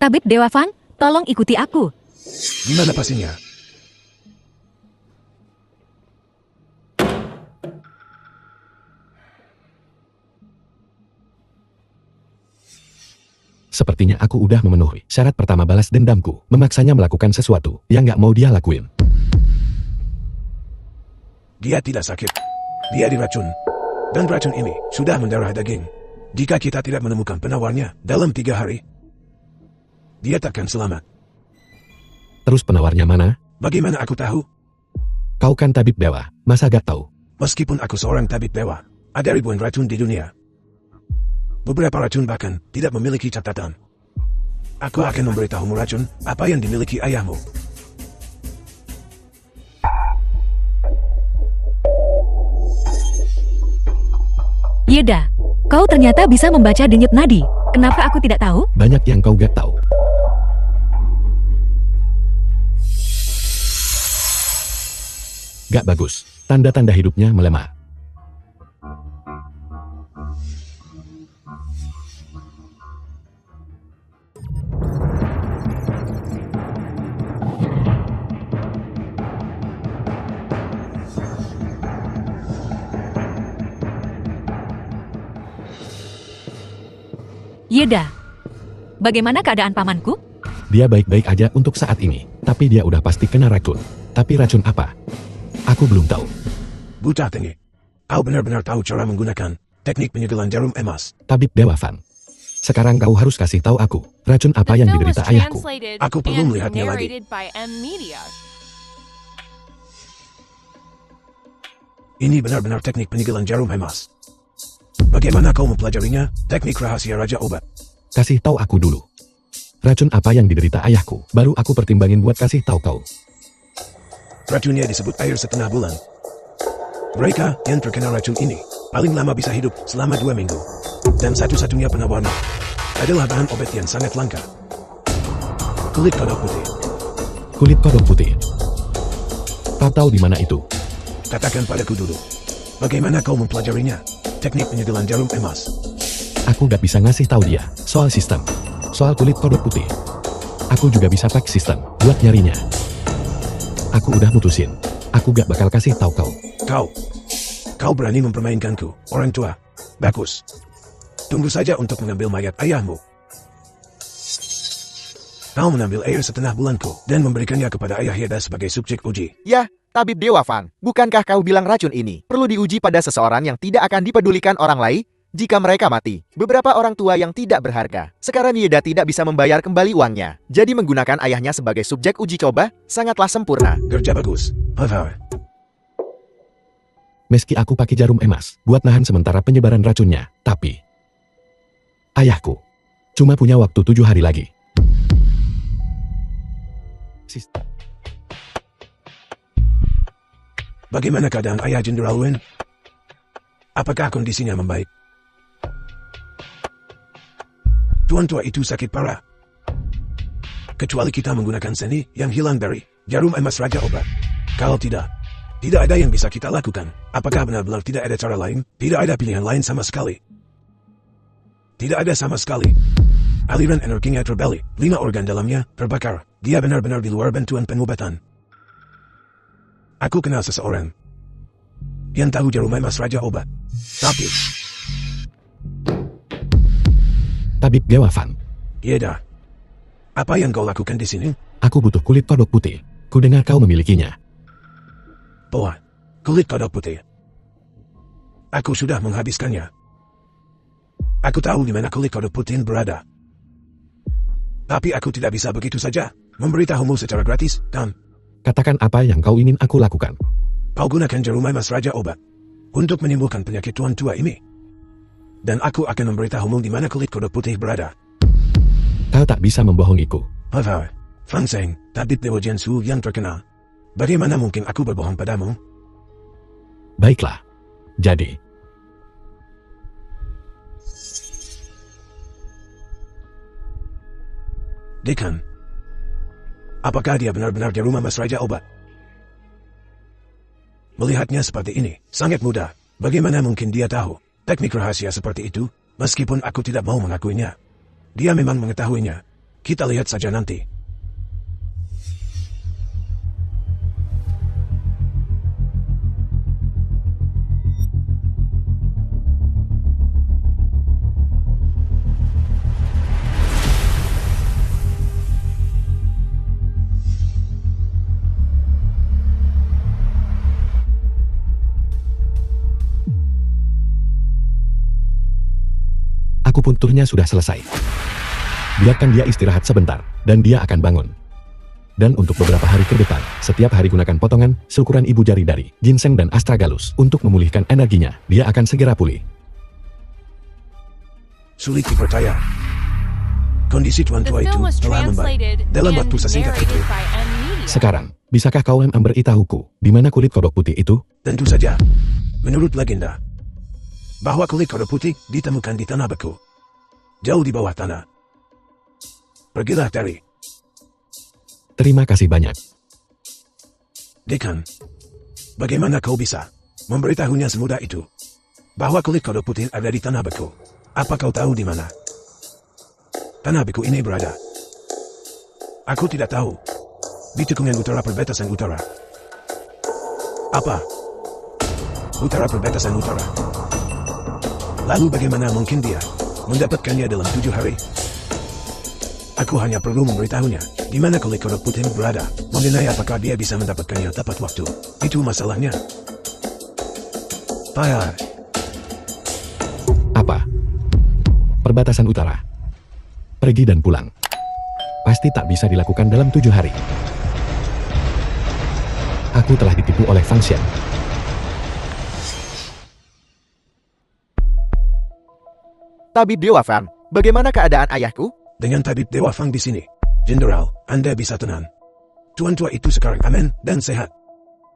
Tabib Dewa Fang, tolong ikuti aku. Gimana pastinya? Sepertinya aku udah memenuhi syarat pertama balas dendamku, memaksanya melakukan sesuatu yang gak mau dia lakuin. Dia tidak sakit. Dia diracun. Dan racun ini sudah mendarah daging. Jika kita tidak menemukan penawarnya dalam 3 hari, dia takkan selamat. Terus penawarnya mana? Bagaimana aku tahu? Kau kan tabib dewa, masa gak tahu? Meskipun aku seorang tabib dewa, ada ribuan racun di dunia. Beberapa racun bahkan tidak memiliki catatan. Aku akan memberitahumu racun apa yang dimiliki ayahmu. Yeda, kau ternyata bisa membaca denyut nadi. Kenapa aku tidak tahu? Banyak yang kau gak tahu. Gak bagus, tanda-tanda hidupnya melemah. Yeda, bagaimana keadaan pamanku? Dia baik-baik aja untuk saat ini, tapi dia udah pasti kena racun. Tapi racun apa? Aku belum tahu. Buta tinggi. Kau benar-benar tahu cara menggunakan teknik penyegelan jarum emas. Tabib Dewa Fang. Sekarang kau harus kasih tahu aku, racun apa yang diderita ayahku. Aku perlu melihatnya lagi. Ini benar-benar teknik penyegelan jarum emas. Bagaimana kau mempelajarinya? Teknik rahasia Raja Obat. Kasih tahu aku dulu. Racun apa yang diderita ayahku, baru aku pertimbangin buat kasih tahu kau. Racunnya disebut air setengah bulan. Mereka yang terkena racun ini paling lama bisa hidup selama 2 minggu. Dan satu-satunya penawarnya adalah bahan obat yang sangat langka. Kulit kodok putih. Kulit kodok putih. Kau tahu di mana itu? Katakan padaku dulu. Bagaimana kau mempelajarinya? Teknik penyegelan jarum emas. Aku gak bisa ngasih tahu dia soal sistem. Soal kulit kodok putih. Aku juga bisa pakai sistem buat nyarinya. Aku udah mutusin. Aku gak bakal kasih tahu kau. Kau berani mempermainkanku, orang tua. Bagus. Tunggu saja untuk mengambil mayat ayahmu. Kau mengambil air setengah bulanku dan memberikannya kepada ayah Yeda sebagai subjek uji. Ya, Tabib Dewa Fang, bukankah kau bilang racun ini perlu diuji pada seseorang yang tidak akan dipedulikan orang lain jika mereka mati? Beberapa orang tua yang tidak berharga. Sekarang Yeda tidak bisa membayar kembali uangnya. Jadi menggunakan ayahnya sebagai subjek uji coba sangatlah sempurna. Kerja bagus. Meski aku pakai jarum emas buat nahan sementara penyebaran racunnya, tapi ayahku cuma punya waktu 7 hari lagi. Bagaimana keadaan ayah Jenderal Wen? Apakah kondisinya membaik? Tuan tua itu sakit parah. Kecuali kita menggunakan seni yang hilang dari jarum emas Raja Obat. Kalau tidak ada yang bisa kita lakukan. Apakah benar-benar tidak ada cara lain? Tidak ada pilihan lain sama sekali. Tidak ada sama sekali. Aliran energinya terbalik. 5 organ dalamnya terbakar. Dia benar-benar di luar bantuan pengobatan. Aku kenal seseorang yang tahu jarum emas Raja Obat. Tapi Tabib Dewa Fang. Yeda, apa yang kau lakukan di sini? Aku butuh kulit kodok putih. Ku dengar kau memilikinya. Boa, kulit kodok putih. Aku sudah menghabiskannya. Aku tahu di mana kulit kodok putih berada. Tapi aku tidak bisa begitu saja memberitahumu secara gratis, dan Katakan apa yang kau ingin aku lakukan. kau gunakan jarum emas Raja Obat untuk menyembuhkan penyakit tuan tua ini. Dan aku akan memberitahumu di mana kulit kodok putih berada. Kau tak bisa membohongiku. Fang Seng, tabib Dewa Jiansu yang terkenal. Bagaimana mungkin aku berbohong padamu? Baiklah. Jadi, Dekan, apakah dia benar-benar di rumah Mas Raja Obat? Melihatnya seperti ini, sangat mudah. Bagaimana mungkin dia tahu teknik rahasia seperti itu, meskipun aku tidak mau mengakuinya? Dia memang mengetahuinya. Kita lihat saja nanti. Akupunturnya sudah selesai. Biarkan dia istirahat sebentar, dan dia akan bangun. Dan untuk beberapa hari ke depan, setiap hari gunakan potongan seukuran ibu jari dari ginseng dan astragalus untuk memulihkan energinya. Dia akan segera pulih. Sulit dipercaya. Kondisi Tuan The Tua itu film was telah membaik. translated Dalam and waktu sesingkat itu, narrated by Media. Sekarang, bisakah kau memberitahuku di mana kulit kodok putih itu? tentu saja. Menurut legenda, bahwa kulit kodok putih ditemukan di tanah beku. Jauh di bawah tanah. Pergilah Terry. Terima kasih banyak. Dekan, bagaimana kau bisa memberitahunya semudah itu? Bahwa kulit kodok putih ada di tanah beku. Apa kau tahu di mana tanah beku ini berada? Aku tidak tahu. Di tikungan utara perbatasan utara. Apa? Utara perbatasan utara. Lalu bagaimana mungkin dia mendapatkannya dalam 7 hari? Aku hanya perlu memberitahunya di mana kulit kodok putih berada. Mengenai apakah dia bisa mendapatkannya tepat waktu. Itu masalahnya. Payah. Apa? Perbatasan utara. Pergi dan pulang. Pasti tak bisa dilakukan dalam 7 hari. Aku telah ditipu oleh Fang Xian. Tabib Dewa Fang, bagaimana keadaan ayahku? Dengan tabib Dewa Fang di sini, Jenderal, Anda bisa tenang. Tuan Tua itu sekarang aman dan sehat.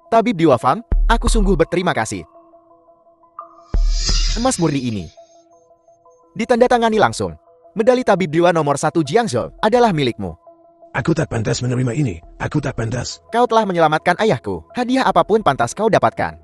Tabib Dewa Fang, aku sungguh berterima kasih. Emas murni ini ditandatangani langsung. Medali Tabib Dewa nomor 1 Jiangzhou adalah milikmu. Aku tak pantas menerima ini. Aku tak pantas. Kau telah menyelamatkan ayahku. Hadiah apapun pantas kau dapatkan.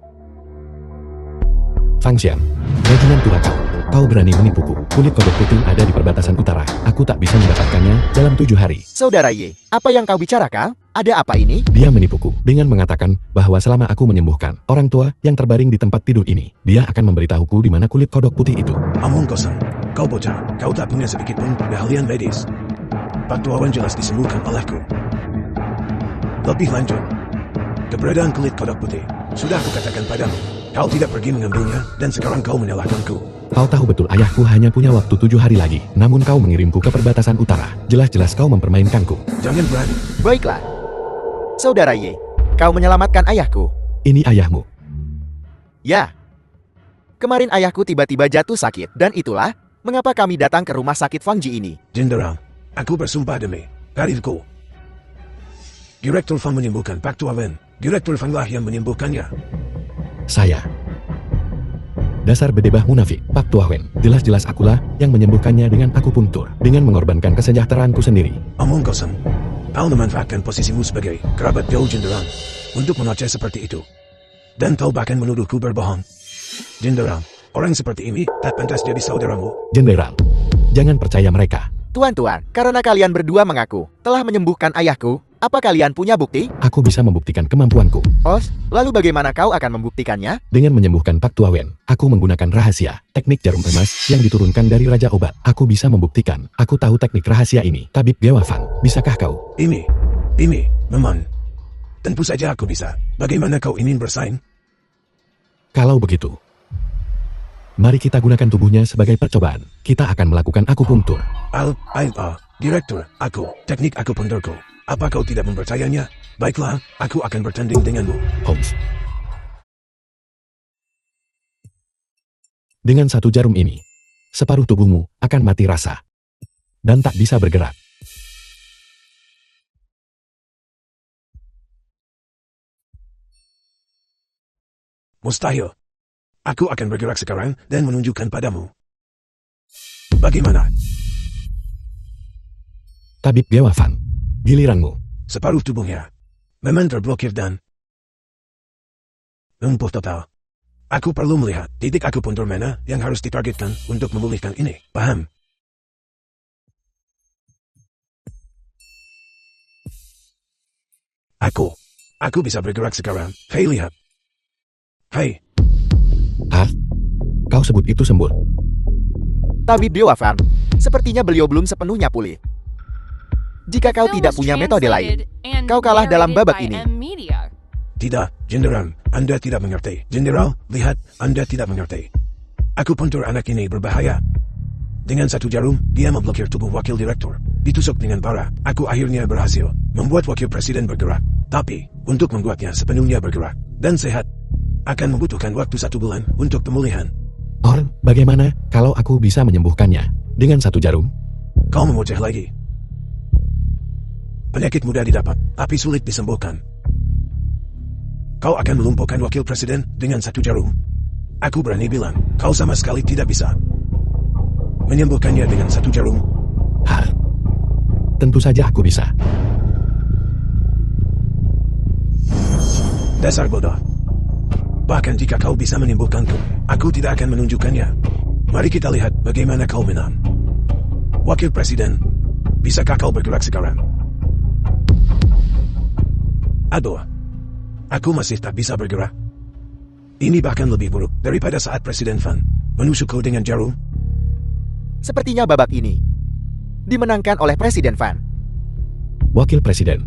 Fang Xian, bajingan tua kau. Kau berani menipuku. Kulit kodok putih ada di perbatasan utara. Aku tak bisa mendapatkannya dalam 7 hari. Saudara Ye, apa yang kau bicarakan? Ada apa ini? Dia menipuku dengan mengatakan bahwa selama aku menyembuhkan orang tua yang terbaring di tempat tidur ini, dia akan memberitahuku di mana kulit kodok putih itu. Omong kosong. Kau bocah. Kau tak punya sedikit pun keahlian medis. Pak Tuawan jelas disembuhkan olehku. Lebih lanjut, keberadaan kulit kodok putih sudah kukatakan padamu. Kau tidak pergi mengambilnya, dan sekarang kau menyalahkanku. Kau tahu betul ayahku hanya punya waktu 7 hari lagi, namun kau mengirimku ke perbatasan utara. Jelas-jelas kau mempermainkanku. Jangan berani. Baiklah. Saudara Ye, kau menyelamatkan ayahku. Ini ayahmu. Ya. Kemarin ayahku tiba-tiba jatuh sakit, dan itulah mengapa kami datang ke rumah sakit Fangji ini. Jenderal, aku bersumpah demi karirku. Direktur Fang menyembuhkan Pak Tuawan. Direktur Fang lah yang menyembuhkannya. Saya. Dasar bedebah munafik, Pak Tuawen. Jelas-jelas akulah yang menyembuhkannya dengan akupunktur, dengan mengorbankan kesejahteraanku sendiri. Omong kosong. Kau memanfaatkan posisimu sebagai kerabat jauh jenderal untuk menoceh seperti itu. Dan kau bahkan menuduhku berbohong. Jenderal, orang seperti ini tak pantas jadi saudaramu. Jenderal, jangan percaya mereka. Tuan-tuan, karena kalian berdua mengaku telah menyembuhkan ayahku, apa kalian punya bukti? Aku bisa membuktikan kemampuanku. Os, lalu bagaimana kau akan membuktikannya? Dengan menyembuhkan Pak Tuawen, aku menggunakan rahasia, teknik jarum emas yang diturunkan dari Raja Obat. Aku bisa membuktikan, aku tahu teknik rahasia ini. Tabib Dewa Fang, bisakah kau? Ini, memang. Tentu saja aku bisa. Bagaimana kau ingin bersaing? Kalau begitu, mari kita gunakan tubuhnya sebagai percobaan. Kita akan melakukan akupunktur. Direktur, teknik akupunturku. Apa kau tidak mempercayainya? Baiklah, aku akan bertanding denganmu. Holmes. Dengan satu jarum ini, separuh tubuhmu akan mati rasa. Dan tak bisa bergerak. Mustahil. Aku akan bergerak sekarang dan menunjukkan padamu. Bagaimana? Tabib Dewa Fang, giliranmu. Separuh tubuhnya memang terblokir dan lumpuh total. Aku perlu melihat titik akupuntur mana yang harus ditargetkan untuk memulihkan ini. Paham? Aku bisa bergerak sekarang. Hei, lihat. Hei, Hah? Kau sebut itu sembuh? Tabib Dewa Fan, sepertinya beliau belum sepenuhnya pulih. Jika kau tidak punya metode lain, kau kalah dalam babak ini. tidak, Jenderal, Anda tidak mengerti. Jenderal, lihat, Anda tidak mengerti. Akupunktur anak ini berbahaya. Dengan satu jarum, dia memblokir tubuh wakil direktur. Ditusuk dengan parah, aku akhirnya berhasil membuat wakil presiden bergerak. Tapi, untuk membuatnya sepenuhnya bergerak dan sehat, akan membutuhkan waktu 1 bulan untuk pemulihan. Or, bagaimana kalau aku bisa menyembuhkannya dengan 1 jarum? Kau memoceh lagi. Penyakit mudah didapat, tapi sulit disembuhkan. Kau akan melumpuhkan wakil presiden dengan 1 jarum. Aku berani bilang, kau sama sekali tidak bisa menyembuhkannya dengan 1 jarum. Hah? Tentu saja aku bisa. Dasar bodoh. Bahkan jika kau bisa menyembuhkanku, aku tidak akan menunjukkannya. Mari kita lihat bagaimana kau menang. Wakil Presiden, bisakah kau bergerak sekarang? Aduh, aku masih tak bisa bergerak. Ini bahkan lebih buruk daripada saat Presiden Fan menusukku dengan jarum. Sepertinya babak ini dimenangkan oleh Presiden Fan. Wakil Presiden,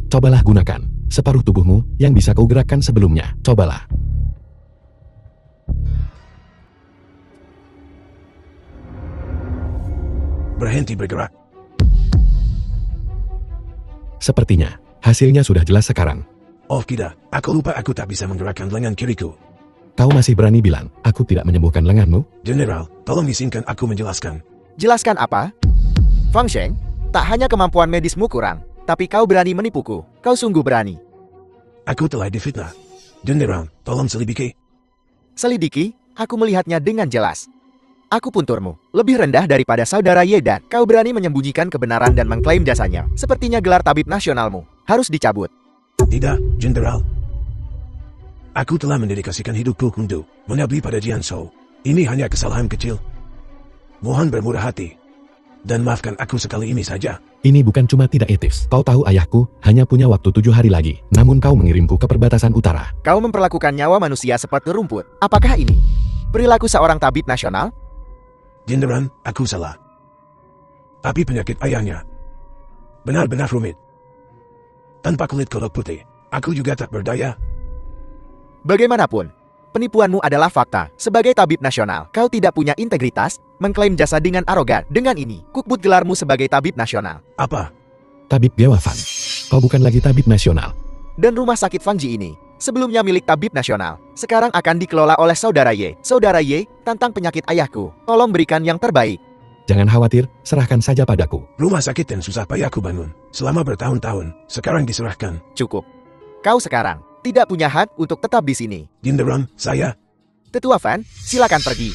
cobalah gunakan separuh tubuhmu yang bisa kau gerakkan sebelumnya. Cobalah. Berhenti bergerak. Sepertinya, hasilnya sudah jelas sekarang. Oh tidak, aku lupa aku tak bisa menggerakkan lengan kiriku. Kau masih berani bilang, aku tidak menyembuhkan lenganmu? General, tolong izinkan aku menjelaskan. Jelaskan apa? Fang Sheng, tak hanya kemampuan medismu kurang, tapi kau berani menipuku. Kau sungguh berani. Aku telah difitnah. General, tolong selidiki. Selidiki, aku melihatnya dengan jelas. Aku punturmu, lebih rendah daripada saudara Yedan. Kau berani menyembunyikan kebenaran dan mengklaim jasanya. Sepertinya gelar tabib nasionalmu harus dicabut. Tidak, Jenderal. Aku telah mendedikasikan hidupku untuk mengabdi pada Jian Shou. Ini hanya kesalahan kecil. Mohon bermurah hati. Dan maafkan aku sekali ini saja. Ini bukan cuma tidak etis. Kau tahu ayahku hanya punya waktu 7 hari lagi. Namun kau mengirimku ke perbatasan utara. Kau memperlakukan nyawa manusia seperti rumput. Apakah ini perilaku seorang tabib nasional? Jenderal, aku salah. Tapi penyakit ayahnya benar-benar rumit. Tanpa kulit kodok putih, aku juga tak berdaya. Bagaimanapun, penipuanmu adalah fakta. Sebagai tabib nasional, kau tidak punya integritas, mengklaim jasa dengan arogan. Dengan ini, kukbut gelarmu sebagai tabib nasional. Apa? Tabib Dewa Fan, kau bukan lagi tabib nasional. Dan rumah sakit Fangji ini, sebelumnya milik tabib nasional, sekarang akan dikelola oleh saudara Ye. Saudara Ye, tentang penyakit ayahku, tolong berikan yang terbaik. Jangan khawatir, serahkan saja padaku. Rumah sakit yang susah payah aku bangun selama bertahun-tahun, sekarang diserahkan. Cukup. Kau sekarang tidak punya hak untuk tetap di sini. Jenderal, saya... Tetua Fan, silakan pergi.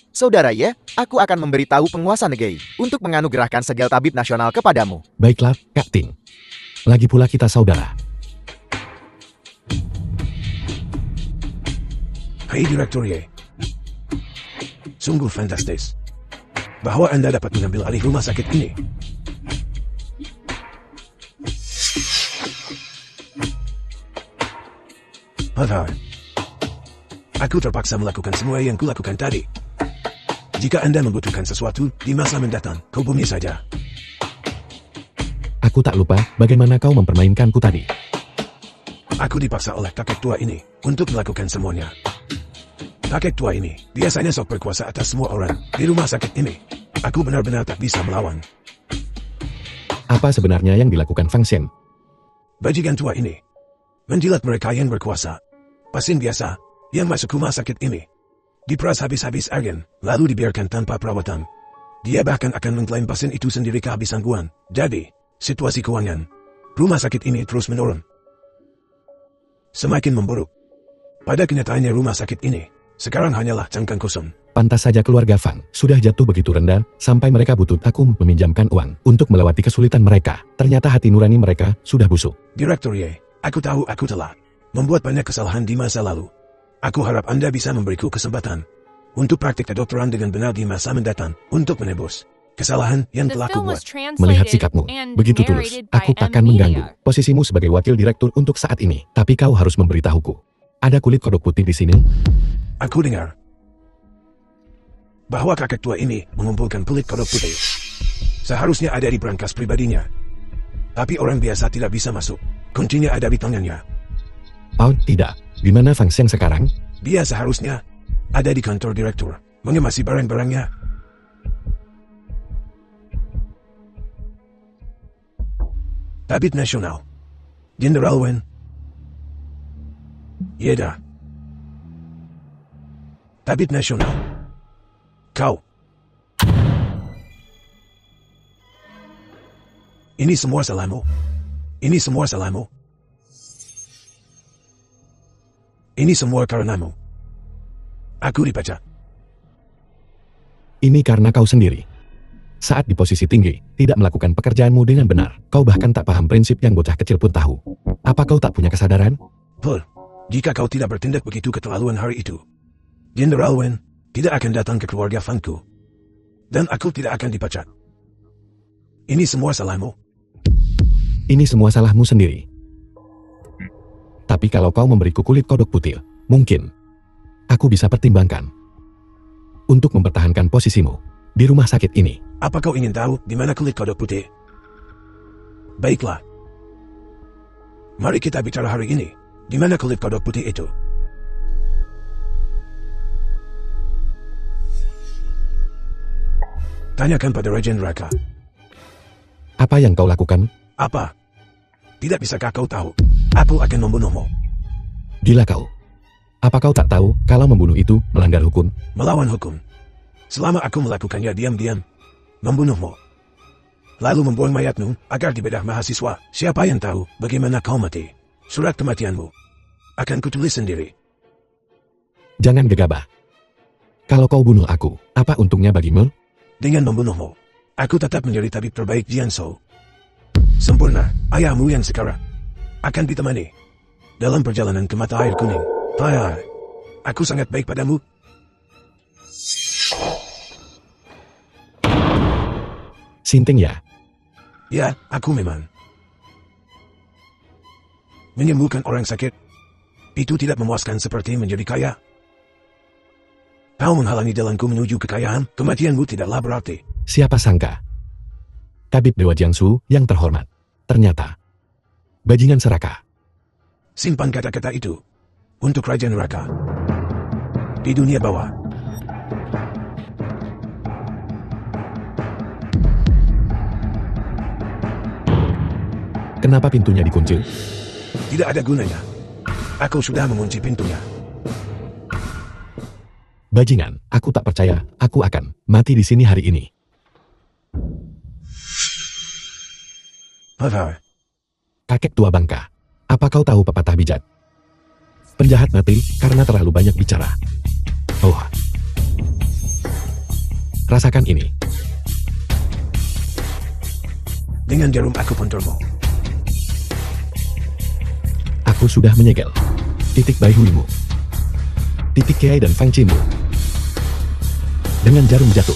Saudara Ye, aku akan memberitahu penguasa negeri untuk menganugerahkan segel tabib nasional kepadamu. Baiklah, Kak Ting. Lagi pula kita saudara. Hai Direktur Ye. Sungguh fantastis bahwa Anda dapat mengambil alih rumah sakit ini. Haha. Aku terpaksa melakukan semua yang kulakukan tadi. Jika Anda membutuhkan sesuatu di masa mendatang, hubungi saja. Aku tak lupa bagaimana kau mempermainkanku tadi. Aku dipaksa oleh kakek tua ini untuk melakukan semuanya. Kakek tua ini biasanya sok berkuasa atas semua orang di rumah sakit ini. Aku benar-benar tak bisa melawan. Apa sebenarnya yang dilakukan Fang Shen? Bajingan tua ini menjilat mereka yang berkuasa. Pasien biasa yang masuk rumah sakit ini diperas habis-habis agen, lalu dibiarkan tanpa perawatan. Dia bahkan akan mengklaim pasien itu sendiri kehabisan uang. Jadi, situasi keuangan rumah sakit ini terus menurun. Semakin memburuk. Pada kenyataannya rumah sakit ini sekarang hanyalah cangkang kosong. Pantas saja keluarga Fang sudah jatuh begitu rendah, sampai mereka butuh aku meminjamkan uang untuk melewati kesulitan mereka. Ternyata hati nurani mereka sudah busuk. Direktur Ye, aku tahu aku telah membuat banyak kesalahan di masa lalu. Aku harap Anda bisa memberiku kesempatan untuk praktik kedokteran dengan benar di masa mendatang untuk menebus kesalahan yang The telah film kubuat. was Melihat translated sikapmu and begitu tulus, narrated by aku M takkan mengganggu Media. posisimu sebagai wakil direktur untuk saat ini. Tapi kau harus memberitahuku. Ada kulit kodok putih di sini? Aku dengar bahwa kakek tua ini mengumpulkan kulit kodok putih. Seharusnya ada di brankas pribadinya. Tapi orang biasa tidak bisa masuk. Kuncinya ada di tangannya. Oh, tidak. Di mana Fang Xiang sekarang? Dia seharusnya ada di kantor direktur, mengemasi barang-barangnya. Tabit Nasional. Jenderal Wen. Yeda. Tabit Nasional. Kau. Ini semua salahmu. Ini semua salahmu. Ini semua karenamu. Aku dipecat. Ini karena kau sendiri. Saat di posisi tinggi, tidak melakukan pekerjaanmu dengan benar. Kau bahkan tak paham prinsip yang bocah kecil pun tahu. Apa kau tak punya kesadaran? Pul, jika kau tidak bertindak begitu keterlaluan hari itu, Jenderal Wen tidak akan datang ke keluarga Fanku. Dan aku tidak akan dipecat. Ini semua salahmu. Ini semua salahmu sendiri. Tapi kalau kau memberiku kulit kodok putih, mungkin aku bisa pertimbangkan untuk mempertahankan posisimu di rumah sakit ini. Apa kau ingin tahu di mana kulit kodok putih? Baiklah. Mari kita bicara hari ini. Di mana kulit kodok putih itu? Tanyakan pada Raja Neraka. Apa yang kau lakukan? Apa? Tidak bisakah kau tahu? Aku akan membunuhmu. Gila kau. Apa kau tak tahu kalau membunuh itu melanggar hukum? Melawan hukum. Selama aku melakukannya diam-diam, membunuhmu. Lalu membuang mayatmu agar dibedah mahasiswa. Siapa yang tahu bagaimana kau mati? Surat kematianmu akan kutulis sendiri. Jangan gegabah. Kalau kau bunuh aku, apa untungnya bagimu? Dengan membunuhmu, aku tetap menjadi tabib terbaik Jianzhou. Sempurna, ayahmu yang sekarang akan ditemani dalam perjalanan ke mata air kuning. Tai, aku sangat baik padamu. Sinting ya? Ya, aku memang. Menyembuhkan orang sakit, itu tidak memuaskan seperti menjadi kaya. Kau menghalangi jalanku menuju kekayaan, kematianmu tidaklah berarti. Siapa sangka? Tabib Dewa Jiangsu yang terhormat. Ternyata bajingan serakah. Simpan kata-kata itu untuk Raja Neraka di dunia bawah. Kenapa pintunya dikunci? Tidak ada gunanya. Aku sudah mengunci pintunya. Bajingan, aku tak percaya. Aku akan mati di sini hari ini. Haha. Kakek tua bangka. Apa kau tahu pepatah bijak? Penjahat mati karena terlalu banyak bicara. Oh. Rasakan ini. Dengan jarum aku punturmu. Aku sudah menyegel titik Baihuimu, titik Kiai dan Fang Qinmu dengan jarum jatuh.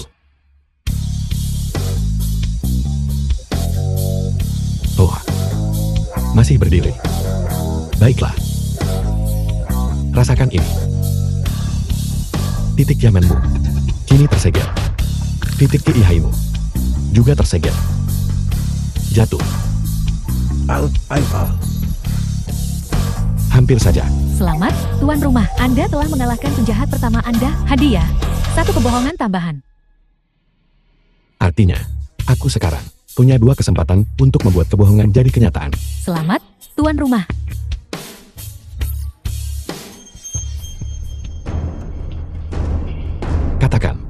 Oh, masih berdiri. Baiklah, rasakan ini. Titik Yamanmu kini tersegel. Titik Kiihaimu juga tersegel. Jatuh. Al. Hampir saja. Selamat, tuan rumah. Anda telah mengalahkan penjahat pertama Anda. Hadiah, 1 kebohongan tambahan. Artinya, aku sekarang punya 2 kesempatan untuk membuat kebohongan jadi kenyataan. Selamat, tuan rumah. Katakan,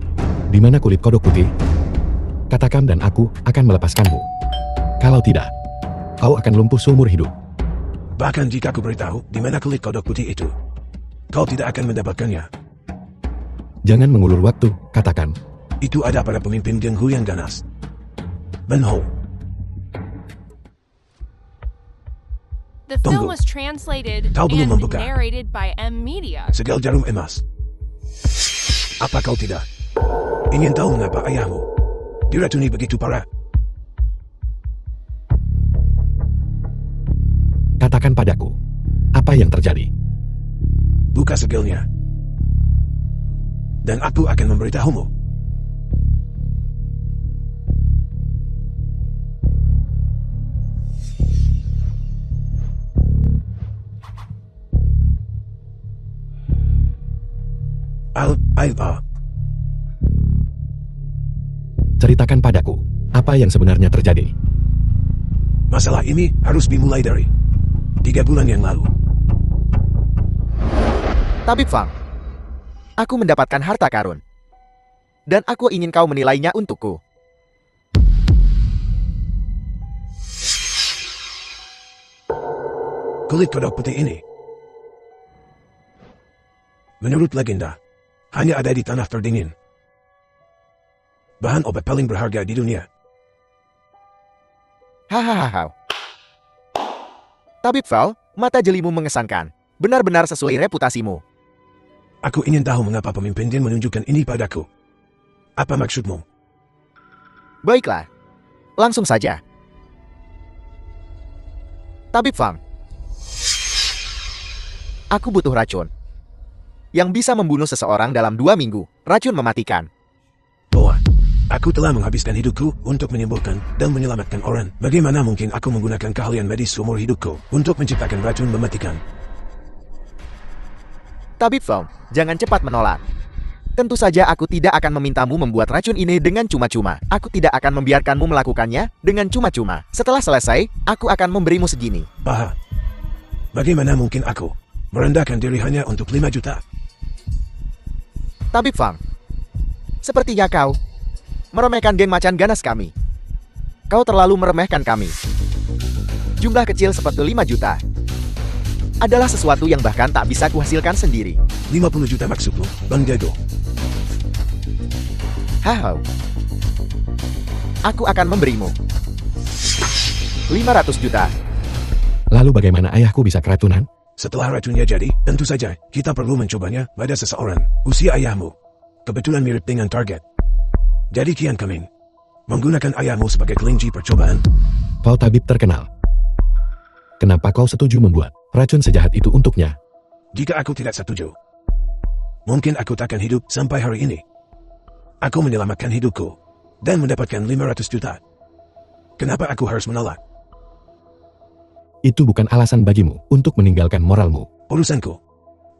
di mana kulit kodok putih? Katakan dan aku akan melepaskanmu. Kalau tidak, kau akan lumpuh seumur hidup. Bahkan jika aku beritahu di mana kulit kodok putih itu, kau tidak akan mendapatkannya. Jangan mengulur waktu, katakan. Itu ada pada pemimpin Geng Hu yang ganas. Ben Ho. The film Tunggu. was translated Kau belum and membuka. narrated by M Media. Segel jarum emas. Apa kau tidak ingin tahu mengapa ayahmu diracuni begitu parah. Katakan padaku, apa yang terjadi? Buka segelnya. Dan aku akan memberitahumu. Ceritakan padaku, apa yang sebenarnya terjadi? Masalah ini harus dimulai dari 3 bulan yang lalu. Tabib Fang, aku mendapatkan harta karun. Dan aku ingin kau menilainya untukku. Kulit kodok putih ini, menurut legenda, hanya ada di tanah terdingin. Bahan obat paling berharga di dunia. Hahaha. Tabib Val, mata jelimu mengesankan. Benar-benar sesuai reputasimu. Aku ingin tahu mengapa pemimpin Jin menunjukkan ini padaku. Apa maksudmu? Baiklah. Langsung saja. Tabib Fang. Aku butuh racun. Yang bisa membunuh seseorang dalam 2 minggu. Racun mematikan. Bahwa aku telah menghabiskan hidupku untuk menyembuhkan dan menyelamatkan orang. Bagaimana mungkin aku menggunakan keahlian medis seumur hidupku untuk menciptakan racun mematikan? Tabib Fang, jangan cepat menolak. Tentu saja aku tidak akan memintamu membuat racun ini dengan cuma-cuma. Aku tidak akan membiarkanmu melakukannya dengan cuma-cuma. Setelah selesai, aku akan memberimu segini. Baha, bagaimana mungkin aku merendahkan diri hanya untuk 5 juta? Tabib Fang, sepertinya kau meremehkan geng macan ganas kami. Kau terlalu meremehkan kami. Jumlah kecil seperti 5 juta adalah sesuatu yang bahkan tak bisa kuhasilkan sendiri. 50 juta maksudmu, Bang Jago? Haha. Aku akan memberimu 500 juta. Lalu bagaimana ayahku bisa keracunan? Setelah racunnya jadi, tentu saja kita perlu mencobanya pada seseorang. Usia ayahmu kebetulan mirip dengan target. Jadi kian kami menggunakan ayahmu sebagai kelinci percobaan. Kau tabib terkenal. Kenapa kau setuju membuat racun sejahat itu untuknya? Jika aku tidak setuju, mungkin aku takkan hidup sampai hari ini. Aku menyelamatkan hidupku dan mendapatkan 500 juta. Kenapa aku harus menolak? Itu bukan alasan bagimu untuk meninggalkan moralmu. Urusanku,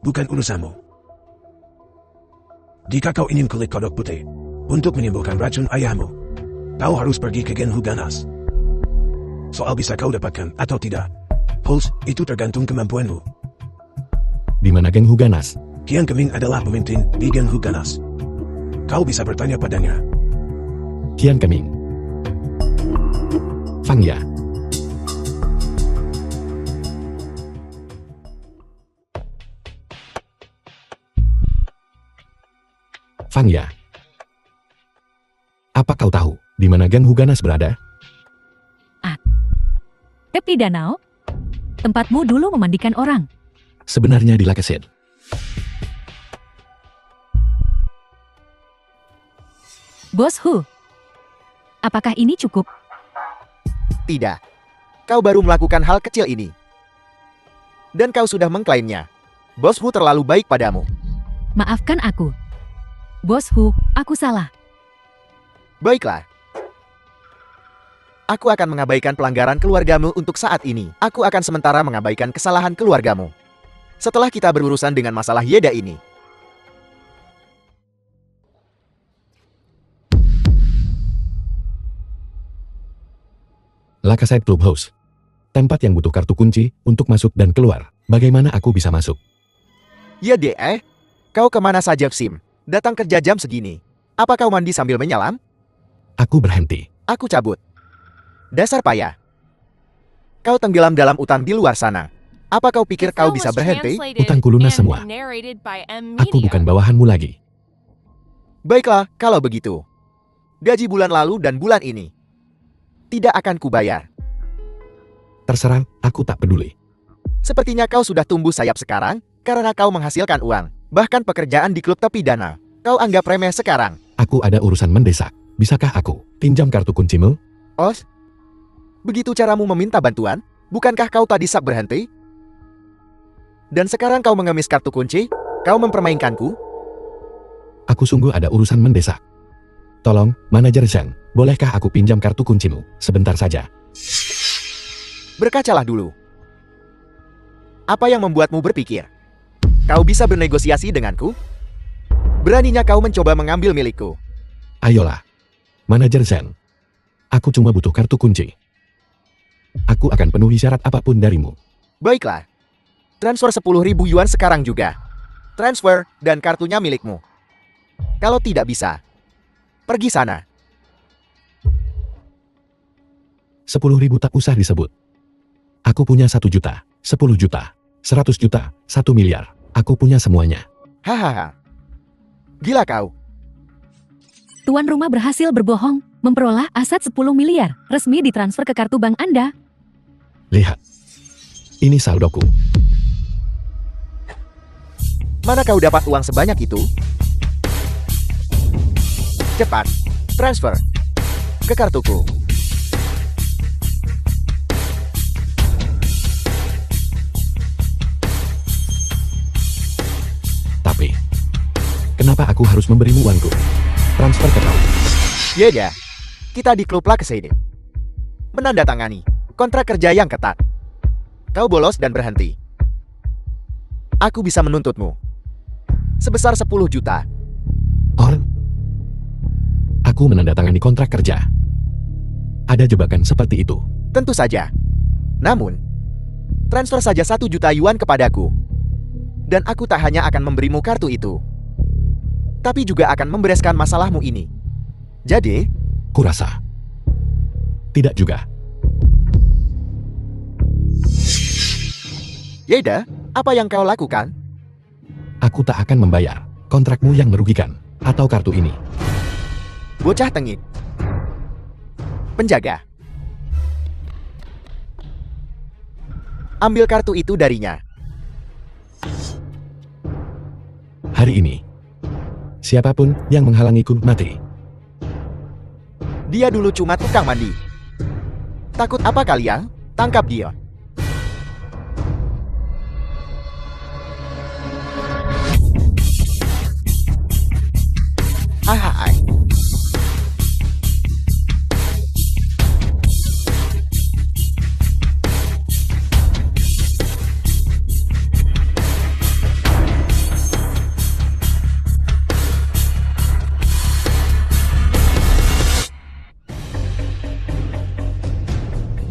bukan urusanmu. Jika kau ingin kulit kodok putih untuk menyembuhkan racun ayahmu, kau harus pergi ke Genhu Ganas. Soal bisa kau dapatkan atau tidak, Pulse, itu tergantung kemampuanmu. Di mana geng Huganas? Kian Keming adalah pemimpin di Genhu Ganas. Kau bisa bertanya padanya. Kian Keming. Fangya. Fangya. Apa kau tahu di mana geng Huganas berada? Tepi danau? Tempatmu dulu memandikan orang. Sebenarnya di Lakeset. Bos Hu, apakah ini cukup? Tidak. Kau baru melakukan hal kecil ini. Dan kau sudah mengklaimnya. Bosmu terlalu baik padamu. Maafkan aku. Bos Hu, aku salah. Baiklah. Aku akan mengabaikan pelanggaran keluargamu untuk saat ini. Aku akan sementara mengabaikan kesalahan keluargamu. Setelah kita berurusan dengan masalah Yeda ini. Lakeside Clubhouse. Tempat yang butuh kartu kunci untuk masuk dan keluar. Bagaimana aku bisa masuk? Ya kau kemana saja Sim? Datang kerja jam segini. Apa kau mandi sambil menyelam? Aku berhenti. Aku cabut. Dasar payah. Kau tenggelam dalam utang di luar sana. Apa kau pikir kau bisa berhenti? Utangku lunas semua. Aku bukan bawahanmu lagi. Baiklah, kalau begitu. Gaji bulan lalu dan bulan ini tidak akan kubayar. Terserah, aku tak peduli. Sepertinya kau sudah tumbuh sayap sekarang karena kau menghasilkan uang. Bahkan pekerjaan di klub tepi danau kau anggap remeh sekarang. Aku ada urusan mendesak. Bisakah aku pinjam kartu kuncimu? Os? Begitu caramu meminta bantuan? Bukankah kau tadi sak berhenti? Dan sekarang kau mengemis kartu kunci? Kau mempermainkanku? Aku sungguh ada urusan mendesak. Tolong, manajer Zen, bolehkah aku pinjam kartu kuncimu sebentar saja? Berkacalah dulu. Apa yang membuatmu berpikir kau bisa bernegosiasi denganku? Beraninya kau mencoba mengambil milikku. Ayolah, manajer Zen. Aku cuma butuh kartu kunci. Aku akan penuhi syarat apapun darimu. Baiklah. Transfer 10.000 yuan sekarang juga. Transfer dan kartunya milikmu. Kalau tidak bisa, pergi sana. 10.000 tak usah disebut. Aku punya 1 juta, 10 juta, 100 juta, 1 miliar. Aku punya semuanya. Hahaha. Gila kau. Tuan rumah berhasil berbohong, memperoleh aset 10 miliar, resmi ditransfer ke kartu bank Anda. Lihat. Ini saldoku. Mana kau dapat uang sebanyak itu? Cepat, transfer ke kartuku. Tapi, kenapa aku harus memberimu uangku? Transfer ke kau. Ya, kita di klub lah kesini. Menandatangani kontrak kerja yang ketat. Kau bolos dan berhenti. Aku bisa menuntutmu sebesar 10 juta. Or, aku menandatangani kontrak kerja. Ada jebakan seperti itu. Tentu saja. Namun, transfer saja 1 juta yuan kepadaku. Dan aku tak hanya akan memberimu kartu itu, tapi juga akan membereskan masalahmu ini. Jadi, Kurasa. Tidak juga. Yeda, apa yang kau lakukan? Aku tak akan membayar kontrakmu yang merugikan atau kartu ini. Bocah tengik. Penjaga. Ambil kartu itu darinya. Hari ini, siapapun yang menghalangiku mati. Dia dulu cuma tukang mandi. Takut apa kalian? Tangkap dia. Ahai.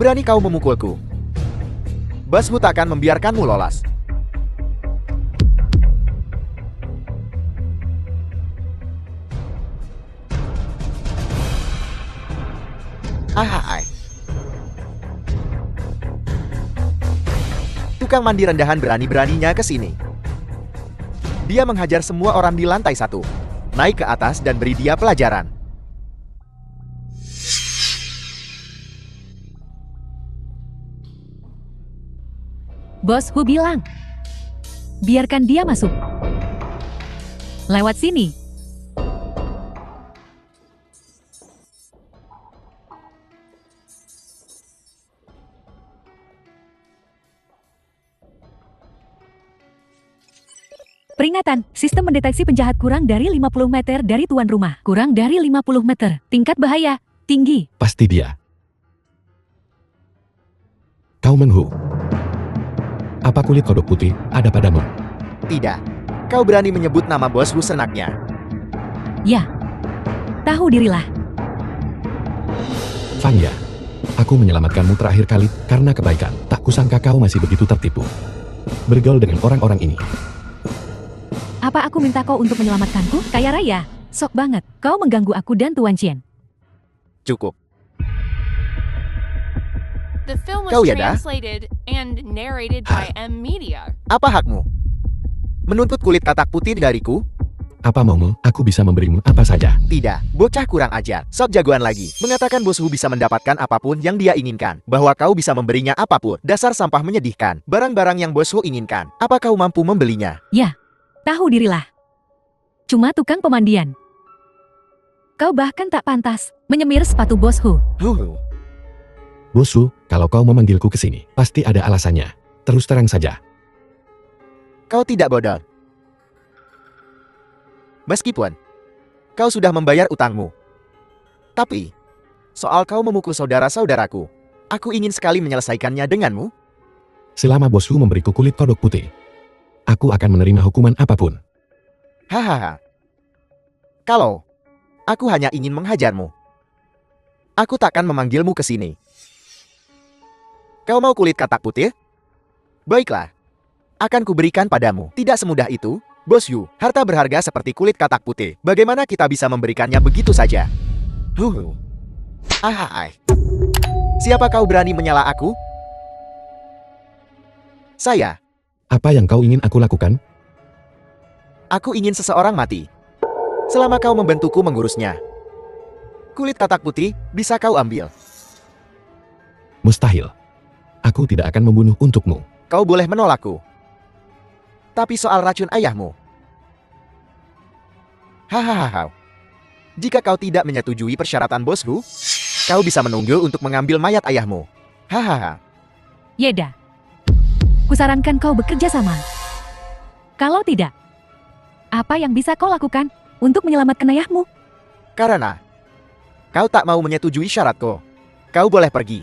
Berani kau memukulku? Bosmu tak akan membiarkanmu lolos. Ahai. Tukang mandi rendahan berani-beraninya ke sini. Dia menghajar semua orang di lantai 1. Naik ke atas dan beri dia pelajaran. Bos Hu bilang, biarkan dia masuk. Lewat sini. Peringatan, sistem mendeteksi penjahat kurang dari 50 meter dari tuan rumah. Kurang dari 50 meter. Tingkat bahaya, tinggi. Pasti dia. Kau Menghu. Apa kulit kodok putih ada padamu? Tidak. Kau berani menyebut nama bosku senaknya. Ya. Tahu dirilah. Fangya. Aku menyelamatkanmu terakhir kali karena kebaikan. Tak kusangka kau masih begitu tertipu. Bergaul dengan orang-orang ini. Apa aku minta kau untuk menyelamatkanku? Kaya raya. Sok banget. Kau mengganggu aku dan Tuan Chen. Cukup. The film Kau was ya, dah? translated and narrated by M Media. Apa hakmu? Menuntut kulit katak putih dariku? Apa maumu? Aku bisa memberimu apa saja. Tidak, bocah kurang ajar. Sok jagoan lagi. Mengatakan bosku bisa mendapatkan apapun yang dia inginkan. Bahwa kau bisa memberinya apapun. Dasar sampah menyedihkan. Barang-barang yang bosku inginkan. Apa kau mampu membelinya? Ya. Tahu dirilah. Cuma tukang pemandian. Kau bahkan tak pantas menyemir sepatu Bos Hu. Bosku, kalau kau memanggilku ke sini, pasti ada alasannya. Terus terang saja. Kau tidak bodoh. Meskipun kau sudah membayar utangmu. Tapi, soal kau memukul saudara-saudaraku, aku ingin sekali menyelesaikannya denganmu. Selama bosku memberiku kulit kodok putih, aku akan menerima hukuman apapun. Hahaha. Kalau aku hanya ingin menghajarmu, aku takkan memanggilmu ke sini. Kau mau kulit katak putih? Baiklah, akan kuberikan padamu. Tidak semudah itu, Bos Yu. Harta berharga seperti kulit katak putih. Bagaimana kita bisa memberikannya begitu saja? Ahai. Siapa kau berani menyela aku? Saya. Apa yang kau ingin aku lakukan? Aku ingin seseorang mati. Selama kau membantuku mengurusnya. Kulit katak putih bisa kau ambil. Mustahil. Aku tidak akan membunuh untukmu. Kau boleh menolakku. Tapi soal racun ayahmu. Hahaha. Jika kau tidak menyetujui persyaratan bosku, kau bisa menunggu untuk mengambil mayat ayahmu. Hahaha. Yeda, kusarankan kau bekerja sama. Kalau tidak, apa yang bisa kau lakukan untuk menyelamatkan ayahmu? Karena kau tak mau menyetujui syaratku, kau boleh pergi.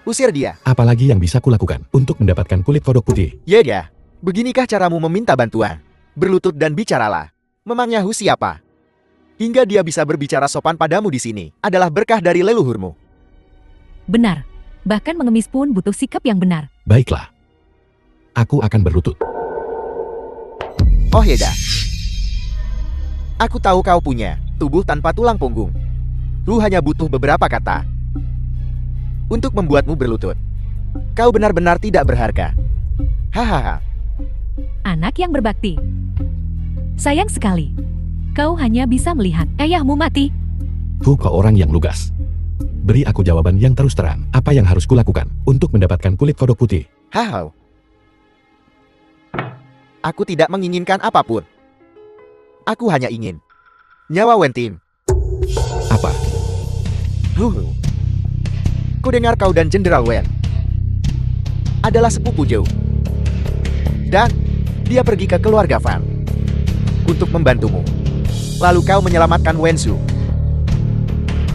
Usir dia. Apalagi yang bisa kulakukan untuk mendapatkan kulit kodok putih? Yeda, beginikah caramu meminta bantuan? Berlutut dan bicaralah. Memangnya Hu siapa? Hingga dia bisa berbicara sopan padamu di sini adalah berkah dari leluhurmu. Benar, bahkan mengemis pun butuh sikap yang benar. Baiklah. Aku akan berlutut. Oh Yeda. Aku tahu kau punya tubuh tanpa tulang punggung. Hu hanya butuh beberapa kata untuk membuatmu berlutut. Kau benar-benar tidak berharga. Hahaha. Anak yang berbakti. Sayang sekali, kau hanya bisa melihat ayahmu mati. Hu, kau orang yang lugas. Beri aku jawaban yang terus terang. Apa yang harus kulakukan untuk mendapatkan kulit kodok putih? Hahau. Aku tidak menginginkan apapun. Aku hanya ingin nyawa Wentin. Apa? Ku dengar kau dan Jenderal Wen adalah sepupu jauh. Dan dia pergi ke keluarga Fan untuk membantumu. Lalu kau menyelamatkan Wensu.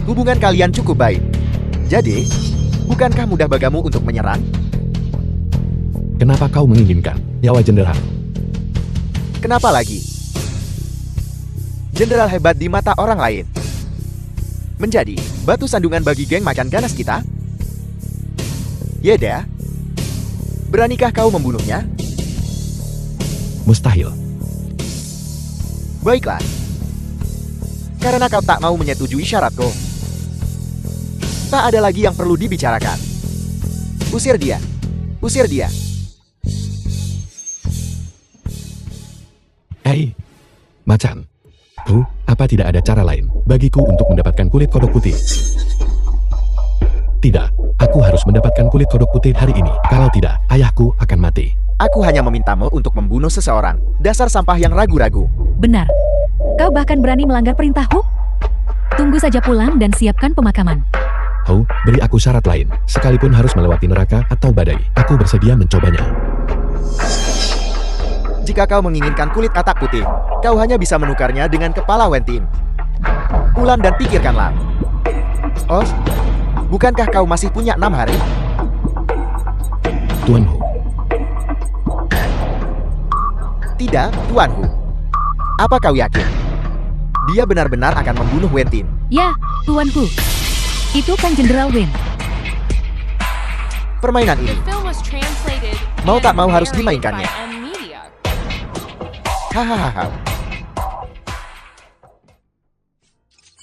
Hubungan kalian cukup baik. Jadi, bukankah mudah bagimu untuk menyerang? Kenapa kau menginginkan nyawa jenderal? Kenapa lagi? Jenderal hebat di mata orang lain. Menjadi batu sandungan bagi geng macan ganas kita? Yeda, beranikah kau membunuhnya? Mustahil. Baiklah. Karena kau tak mau menyetujui syaratku, tak ada lagi yang perlu dibicarakan. Usir dia. Usir dia. Hei, macan. Hu, apa tidak ada cara lain bagiku untuk mendapatkan kulit kodok putih? Tidak, aku harus mendapatkan kulit kodok putih hari ini. Kalau tidak, ayahku akan mati. Aku hanya memintamu untuk membunuh seseorang. Dasar sampah yang ragu-ragu. Benar, kau bahkan berani melanggar perintahku? Tunggu saja pulang dan siapkan pemakaman. Hu, beri aku syarat lain. Sekalipun harus melewati neraka atau badai, aku bersedia mencobanya. Jika kau menginginkan kulit katak putih, kau hanya bisa menukarnya dengan kepala Wentin. Ulan dan pikirkanlah. Oh, bukankah kau masih punya 6 hari? Tuan Hu. Tidak, Tuan Hu. Apa kau yakin? Dia benar-benar akan membunuh Wentin. Ya, Tuan Hu. Itu kan Jenderal Wen. Permainan The ini, film was translated Mau tak and mau harus narrated dimainkannya. by M Media. hahaha.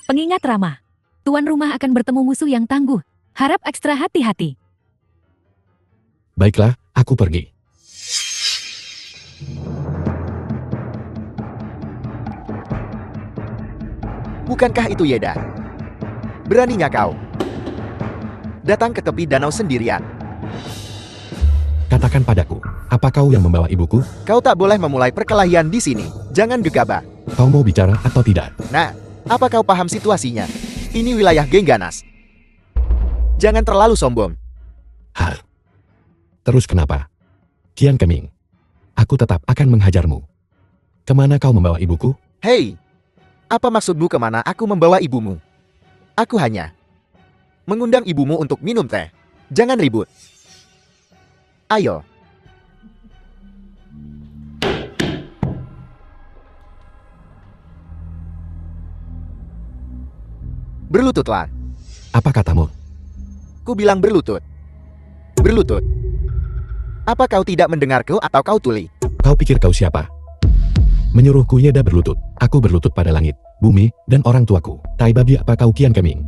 Pengingat ramah. Tuan rumah akan bertemu musuh yang tangguh. Harap ekstra hati-hati. Baiklah, aku pergi. Bukankah itu Yeda? Beraninya kau datang ke tepi danau sendirian. Katakan padaku, apa kau yang membawa ibuku? Kau tak boleh memulai perkelahian di sini. Jangan gegabah. Kau mau bicara atau tidak? Nah, Apa kau paham situasinya? Ini wilayah geng ganas. Jangan terlalu sombong. Hah? Terus kenapa? Kian Keming, aku tetap akan menghajarmu. Kemana kau membawa ibuku? Hei, apa maksudmu kemana aku membawa ibumu? Aku hanya mengundang ibumu untuk minum teh. Jangan ribut. Ayo. Berlututlah. Apa katamu? Ku bilang berlutut. Berlutut. Apa kau tidak mendengarku atau kau tuli? Kau pikir kau siapa? Menyuruhku Yeda berlutut. Aku berlutut pada langit, bumi, dan orang tuaku. Tai babi apa kau Kian Keming?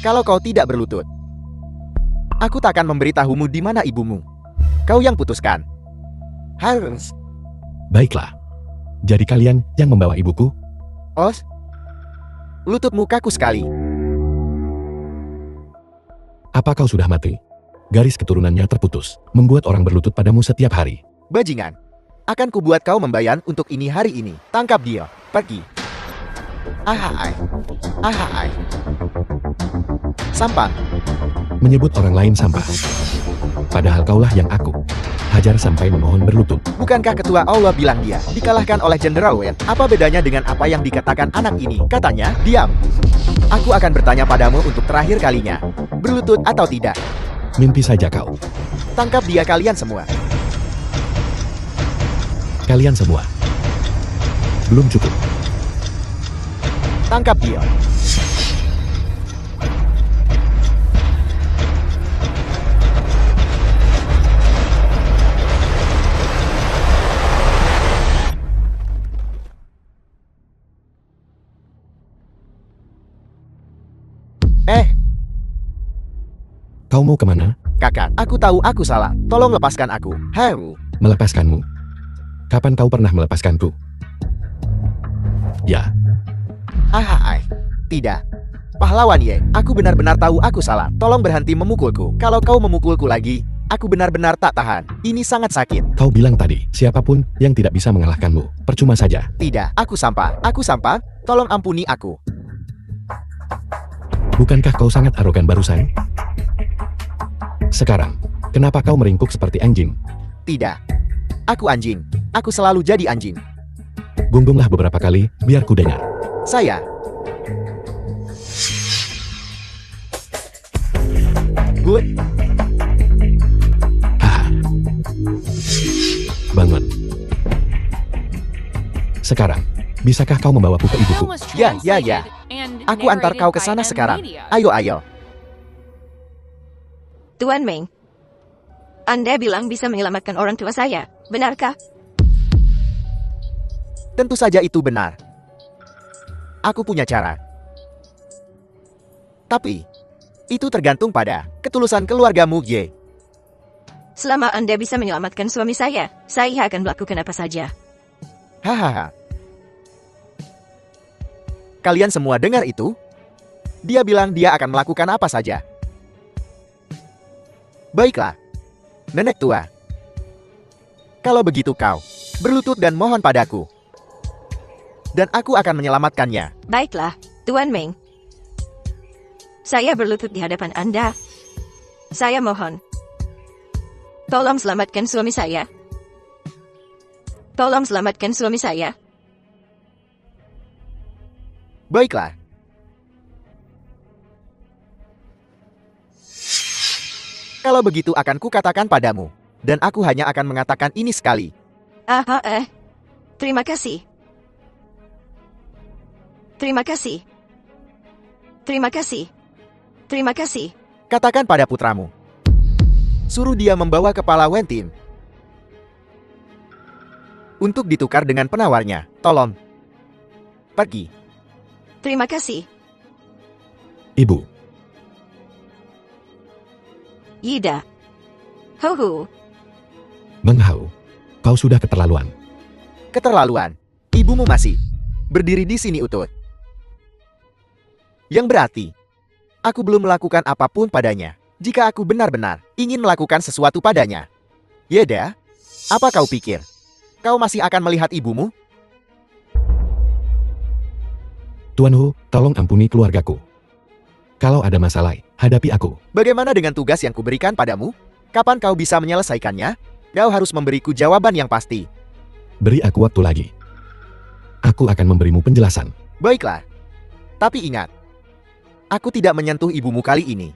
Kalau kau tidak berlutut, aku tak akan memberitahumu di mana ibumu. Kau yang putuskan. Harus. Baiklah. Jadi kalian yang membawa ibuku? Os. Lututmu kaku sekali. Apa kau sudah mati? Garis keturunannya terputus, membuat orang berlutut padamu setiap hari. Bajingan. Akan kubuat kau membayar untuk ini hari ini. Tangkap dia. Pergi. Ahai. Ahai. Sampah. Menyebut orang lain sampah. Padahal kaulah yang aku hajar sampai memohon berlutut. Bukankah ketua Allah bilang dia dikalahkan oleh Jenderal Wen? Apa bedanya dengan apa yang dikatakan anak ini? Katanya, diam. Aku akan bertanya padamu untuk terakhir kalinya. Berlutut atau tidak? Mimpi saja kau. Tangkap dia kalian semua. Kalian semua. Belum cukup. Tangkap dia. Kau mau kemana? Kakak, aku tahu aku salah. Tolong lepaskan aku. Haru. Melepaskanmu. Kapan kau pernah melepaskanku? Ya, Ahai. Tidak. Pahlawan Ye, aku benar-benar tahu aku salah. Tolong berhenti memukulku. Kalau kau memukulku lagi, aku benar-benar tak tahan. Ini sangat sakit. kau bilang tadi, siapapun yang tidak bisa mengalahkanmu, percuma saja. Tidak, aku sampah. Aku sampah. Tolong ampuni aku. Bukankah kau sangat arogan barusan? Sekarang, kenapa kau meringkuk seperti anjing? Tidak. Aku anjing. Aku selalu jadi anjing. Gunggunglah beberapa kali, biar ku dengar. Saya. Good. Haha. Bangun. Sekarang, bisakah kau membawaku ke The ibuku? film was Ya, ya, ya. translated and Aku antar kau ke narrated sana by M sekarang. Media. Ayo, ayo. Tuan Meng, Anda bilang bisa menyelamatkan orang tua saya, benarkah? Tentu saja itu benar. Aku punya cara. Tapi, itu tergantung pada ketulusan keluargamu, Ye. Selama Anda bisa menyelamatkan suami saya akan melakukan apa saja. Hahaha. Kalian semua dengar itu? Dia bilang dia akan melakukan apa saja. Baiklah, nenek tua. Kalau begitu kau berlutut dan mohon padaku. Dan aku akan menyelamatkannya. Baiklah, Tuan Meng. Saya berlutut di hadapan Anda. Saya mohon. Tolong selamatkan suami saya. Tolong selamatkan suami saya. Baiklah. Kalau begitu akan kukatakan padamu. Dan aku hanya akan mengatakan ini sekali. Terima kasih. Terima kasih. Terima kasih. Terima kasih. Katakan pada putramu. Suruh dia membawa kepala Wentin. Untuk ditukar dengan penawarnya. Tolong. Pergi. Terima kasih. Ibu, Yida. Hoho. Menghau, kau sudah keterlaluan. Keterlaluan. Ibumu masih berdiri di sini utut. Yang berarti, aku belum melakukan apapun padanya. Jika aku benar-benar ingin melakukan sesuatu padanya. Yeda, apa kau pikir? Kau masih akan melihat ibumu? Tuan Hu, tolong ampuni keluargaku. Kalau ada masalah, hadapi aku. Bagaimana dengan tugas yang kuberikan padamu? Kapan kau bisa menyelesaikannya? Kau harus memberiku jawaban yang pasti. Beri aku waktu lagi. Aku akan memberimu penjelasan. Baiklah. Tapi ingat, aku tidak menyentuh ibumu kali ini.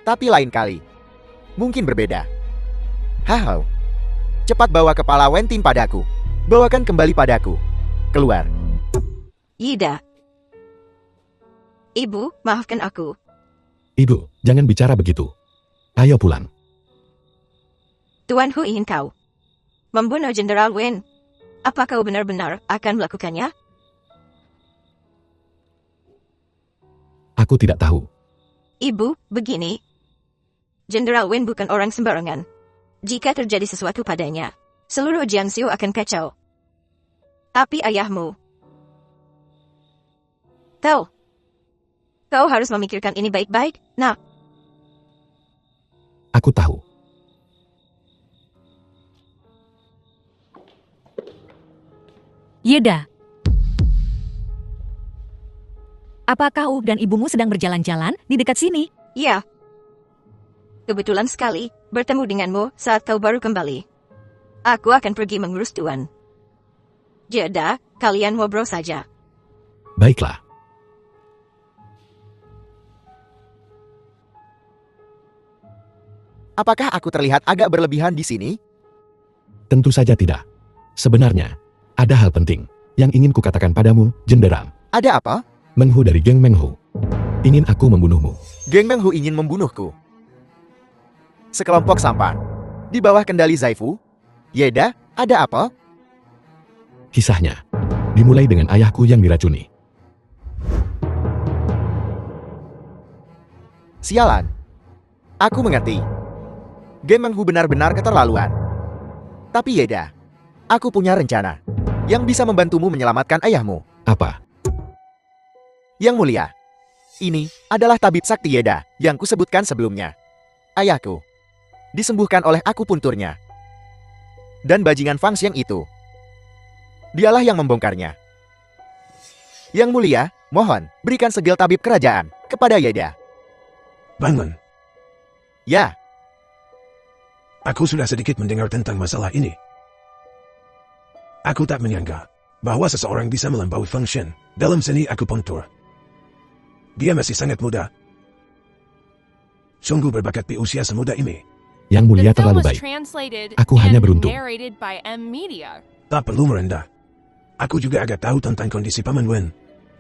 Tapi lain kali, mungkin berbeda. Hahau. Cepat bawa kepala Wenting padaku. Bawakan kembali padaku. Keluar. Yida. Ibu, maafkan aku. Ibu, jangan bicara begitu. Ayo pulang. Tuan Hu ingin kau membunuh Jenderal Wen. Apa kau benar-benar akan melakukannya? Aku tidak tahu. Ibu, begini. Jenderal Wen bukan orang sembarangan. Jika terjadi sesuatu padanya, seluruh Jiangsu akan kacau. Tapi ayahmu. Kau harus memikirkan ini baik-baik, nak. Aku tahu. Yeda. Apakah kau dan ibumu sedang berjalan-jalan di dekat sini? Ya. Kebetulan sekali bertemu denganmu saat kau baru kembali. Aku akan pergi mengurus Tuan. Jeda, kalian ngobrol saja. Baiklah. Apakah aku terlihat agak berlebihan di sini? Tentu saja tidak. Sebenarnya, ada hal penting yang ingin kukatakan padamu, Jenderal. Ada apa? Meng Hu dari geng Meng Hu ingin aku membunuhmu. Geng Meng Hu ingin membunuhku. Sekelompok sampan di bawah kendali Zaifu. Yeda, ada apa? Kisahnya dimulai dengan ayahku yang diracuni. Sialan. Aku mengerti. Geng Meng Hu benar-benar keterlaluan. Tapi Yeda, aku punya rencana yang bisa membantumu menyelamatkan ayahmu. Apa? Yang mulia, ini adalah tabib sakti Yeda yang kusebutkan sebelumnya. Ayahku disembuhkan oleh akupunturnya. Dan bajingan Fang Xiang itu, dialah yang membongkarnya. Yang mulia, mohon berikan segel tabib kerajaan kepada Yeda. Bangun. Ya, Aku sudah sedikit mendengar tentang masalah ini. Aku tak menyangka bahwa seseorang bisa melampaui Feng Shen dalam seni akupuntur. Dia masih sangat muda. Sungguh berbakat di usia semuda ini. Yang The mulia film terlalu was baik. translated Aku hanya and beruntung. narrated by M Media. Tak perlu merendah. Aku juga agak tahu tentang kondisi Paman Wen.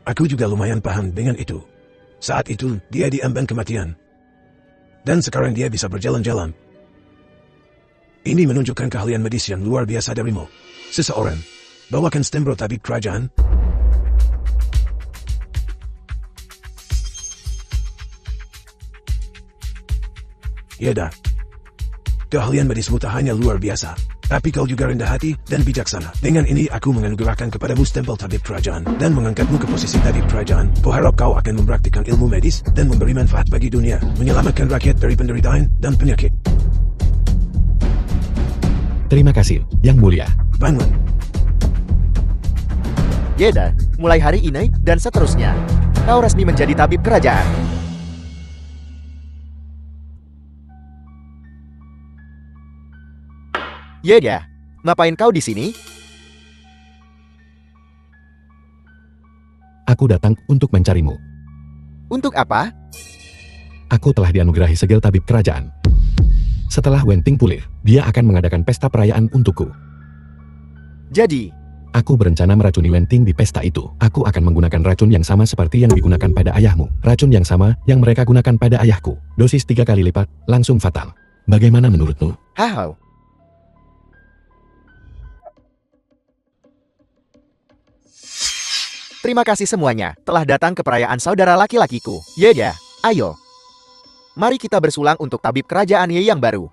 Aku juga lumayan paham dengan itu. Saat itu, dia diambang kematian. Dan sekarang dia bisa berjalan-jalan. Ini menunjukkan keahlian medis yang luar biasa darimu. Seseorang, bawakan stembro tabib kerajaan. Yeda, keahlian medismu tak hanya luar biasa, tapi kau juga rendah hati dan bijaksana. Dengan ini aku menganugerahkan kepadamu stempel tabib kerajaan dan mengangkatmu ke posisi tabib kerajaan. Kuharap kau akan mempraktikkan ilmu medis dan memberi manfaat bagi dunia, menyelamatkan rakyat dari penderitaan dan penyakit. Terima kasih, Yang Mulia. Bangun. Yeda, mulai hari ini dan seterusnya, kau resmi menjadi tabib kerajaan. Yeda, ngapain kau di sini? Aku datang untuk mencarimu. Untuk apa? Aku telah dianugerahi segel tabib kerajaan. Setelah Wenting pulih, dia akan mengadakan pesta perayaan untukku. Jadi, Aku berencana meracuni Wenting di pesta itu. Aku akan menggunakan racun yang sama seperti yang digunakan pada ayahmu. Racun yang sama yang mereka gunakan pada ayahku. Dosis 3 kali lipat, langsung fatal. Bagaimana menurutmu? hahau. Terima kasih semuanya telah datang ke perayaan saudara laki-lakiku. Yeda, ayo. Mari kita bersulang untuk tabib kerajaan Ye yang baru.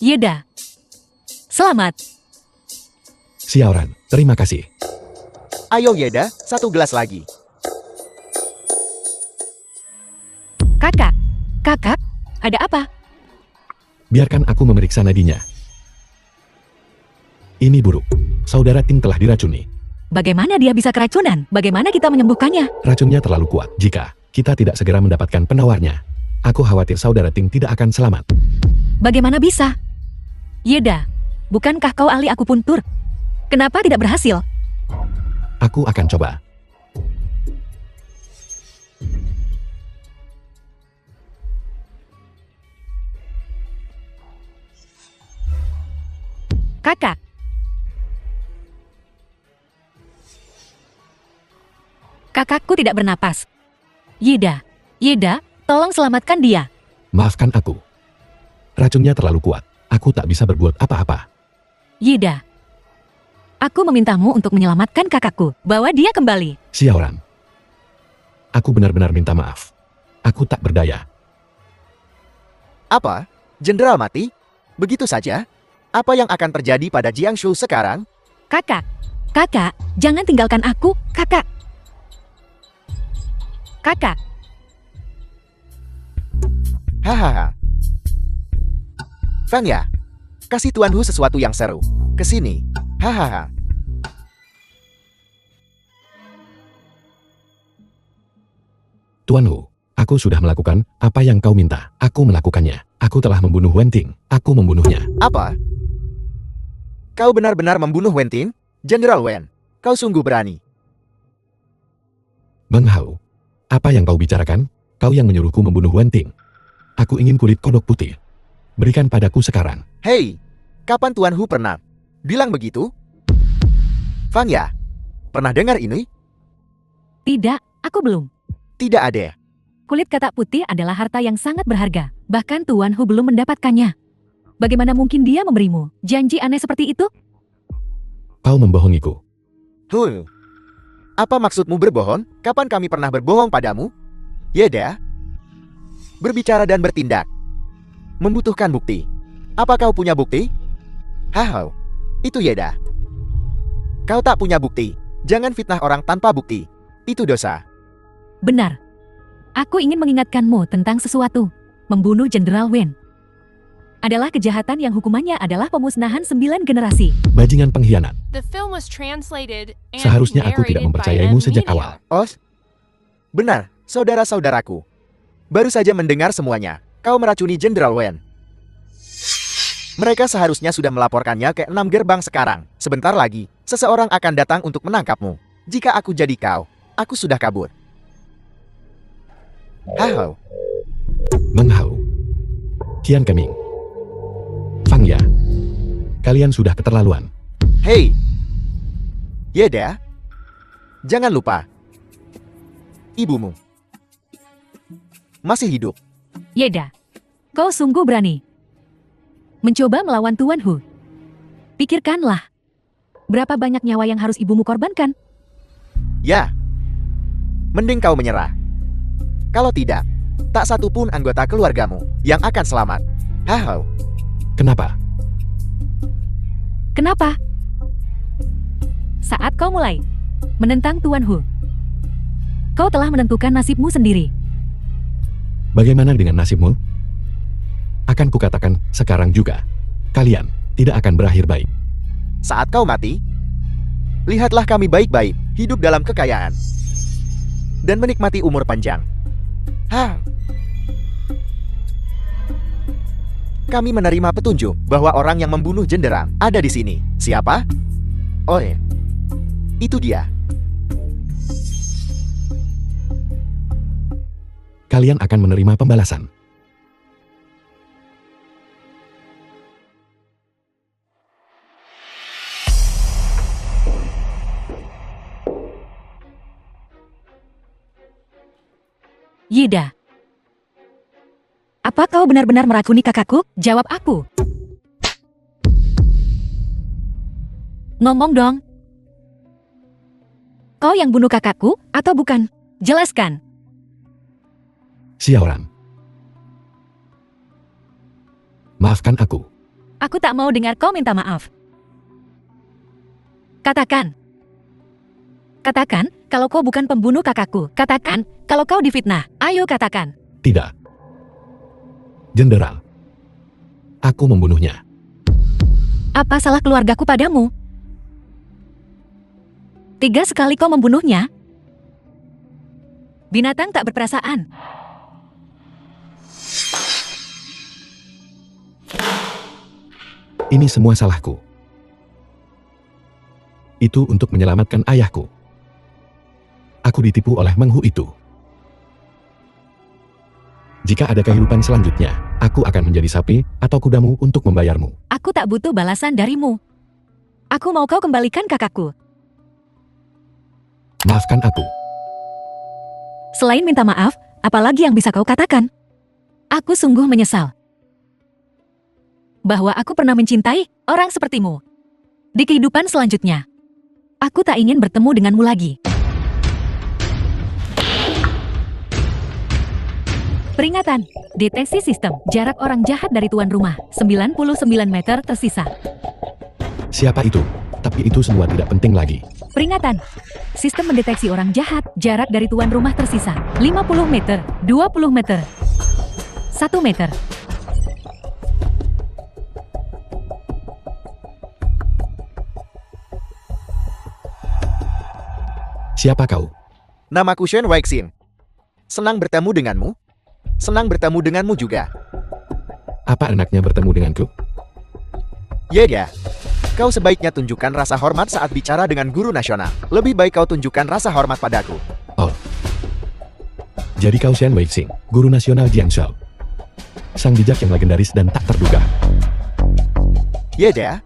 Yeda. Selamat. Xiaoran, terima kasih. Ayo Yeda, satu gelas lagi. Kakak, ada apa? Biarkan aku memeriksa nadinya. Ini buruk. Saudara Ting telah diracuni. Bagaimana dia bisa keracunan? Bagaimana kita menyembuhkannya? Racunnya terlalu kuat. Jika kita tidak segera mendapatkan penawarnya, aku khawatir saudara Ting tidak akan selamat. Bagaimana bisa? Yeda, bukankah kau ahli akupuntur? Kenapa tidak berhasil? Aku akan coba. Kakak. Kakakku tidak bernapas. Yeda, tolong selamatkan dia. Maafkan aku. Racunnya terlalu kuat. Aku tak bisa berbuat apa-apa. Yeda, aku memintamu untuk menyelamatkan kakakku. Bawa dia kembali. Xiaoran. Aku benar-benar minta maaf. Aku tak berdaya. Apa? Jenderal mati? Begitu saja? Apa yang akan terjadi pada Jiangshu sekarang? Kakak, jangan tinggalkan aku, kakak. Kakak, Hahaha. Fang ya, kasih Tuan Hu sesuatu yang seru. Kesini. Hahaha. Tuan Hu, aku sudah melakukan apa yang kau minta. Aku melakukannya. Aku telah membunuh Wen Ting. Aku membunuhnya. Apa? Kau benar-benar membunuh Wen Ting? Jenderal Wen, kau sungguh berani. Bang Hao, apa yang kau bicarakan? Kau yang menyuruhku membunuh Wen Ting. Aku ingin kulit kodok putih. Berikan padaku sekarang. Hei, kapan Tuan Hu pernah bilang begitu? Fang ya, pernah dengar ini? tidak, aku belum. Tidak ada. Kulit katak putih adalah harta yang sangat berharga. Bahkan Tuan Hu belum mendapatkannya. Bagaimana mungkin dia memberimu janji aneh seperti itu? Kau membohongiku. Apa maksudmu berbohong? Kapan kami pernah berbohong padamu? Yeda, berbicara dan bertindak. Membutuhkan bukti. Apa kau punya bukti? Hahau, itu Yeda. Kau tak punya bukti. Jangan fitnah orang tanpa bukti. Itu dosa. Benar. Aku ingin mengingatkanmu tentang sesuatu. Membunuh Jenderal Wen adalah kejahatan yang hukumannya adalah pemusnahan 9 generasi. Bajingan pengkhianat. The film was translated and Seharusnya aku tidak narrated by mempercayaimu sejak M-Media. awal. Os? Benar, saudara-saudaraku. Baru saja mendengar semuanya. Kau meracuni Jenderal Wen. Mereka seharusnya sudah melaporkannya ke 6 gerbang sekarang. Sebentar lagi, seseorang akan datang untuk menangkapmu. Jika aku jadi kau, aku sudah kabur. Hahau. Bang Hao, Qian Keming, Fang Ya, kalian sudah keterlaluan. Hei, Yeda, jangan lupa, ibumu masih hidup. Yeda, kau sungguh berani. Mencoba melawan Tuan Hu. Pikirkanlah, berapa banyak nyawa yang harus ibumu korbankan? Ya, mending kau menyerah. Kalau tidak, tak satu pun anggota keluargamu yang akan selamat. Hahau. Kenapa? Kenapa? Saat kau mulai menentang Tuan Hu, kau telah menentukan nasibmu sendiri. Bagaimana dengan nasibmu? Akan kukatakan sekarang juga. Kalian tidak akan berakhir baik. Saat kau mati, lihatlah kami baik-baik, hidup dalam kekayaan, dan menikmati umur panjang. Kami menerima petunjuk bahwa orang yang membunuh jenderal ada di sini. Siapa? Oh ya, itu dia. Kalian akan menerima pembalasan. Yeda, apa kau benar-benar meracuni kakakku? Jawab aku. Ngomong dong. Kau yang bunuh kakakku atau bukan? Jelaskan. Xiaoran, maafkan aku. Aku tak mau dengar kau minta maaf. Katakan. Katakan kalau kau bukan pembunuh kakakku. Katakan kalau kau difitnah. Ayo katakan. Tidak. Jenderal, aku membunuhnya. Apa salah keluargaku padamu? Tega sekali kau membunuhnya. Binatang tak berperasaan. Ini semua salahku. Itu untuk menyelamatkan ayahku. Aku ditipu oleh Meng Hu itu. Jika ada kehidupan selanjutnya, aku akan menjadi sapi atau kudamu untuk membayarmu. Aku tak butuh balasan darimu. Aku mau kau kembalikan kakakku. Maafkan aku. Selain minta maaf, apalagi yang bisa kau katakan? Aku sungguh menyesal bahwa aku pernah mencintai orang sepertimu. Di kehidupan selanjutnya, aku tak ingin bertemu denganmu lagi. Peringatan, deteksi sistem, jarak orang jahat dari tuan rumah, 99 meter tersisa. Siapa itu? Tapi itu semua tidak penting lagi. Peringatan, sistem mendeteksi orang jahat, jarak dari tuan rumah tersisa, 50 meter, 20 meter, 1 meter. Siapa kau? Namaku Shen Weixin. Senang bertemu denganmu. Senang bertemu denganmu juga. Apa enaknya bertemu denganku? Ya, kau sebaiknya tunjukkan rasa hormat saat bicara dengan guru nasional. Lebih baik kau tunjukkan rasa hormat padaku. Oh. Jadi kau Shen Weixin, guru nasional Jiangzhou. Sang bijak yang legendaris dan tak terduga. Ya,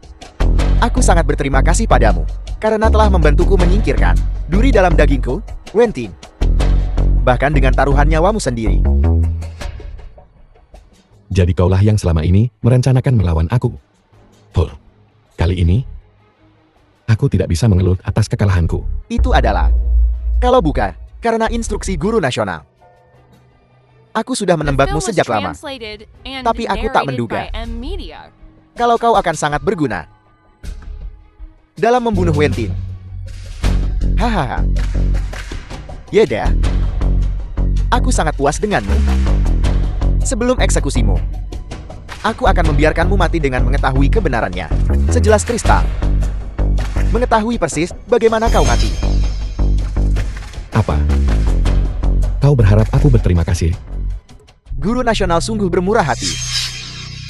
aku sangat berterima kasih padamu karena telah membantuku menyingkirkan duri dalam dagingku, Wen Tin. Bahkan dengan taruhan nyawamu sendiri. Jadi kaulah yang selama ini merencanakan melawan aku. Hul. Kali ini, aku tidak bisa mengeluh atas kekalahanku. Itu adalah, kalau bukan, karena instruksi guru nasional. Aku sudah The menembakmu film was sejak lama. translated and Tapi aku tak narrated menduga. by M Media. Kalau kau akan sangat berguna dalam membunuh Wen Tin. Hahaha. Ya, aku sangat puas denganmu. Sebelum eksekusimu, aku akan membiarkanmu mati dengan mengetahui kebenarannya. Sejelas kristal. Mengetahui persis bagaimana kau mati. Apa? Kau berharap aku berterima kasih? Guru nasional sungguh bermurah hati.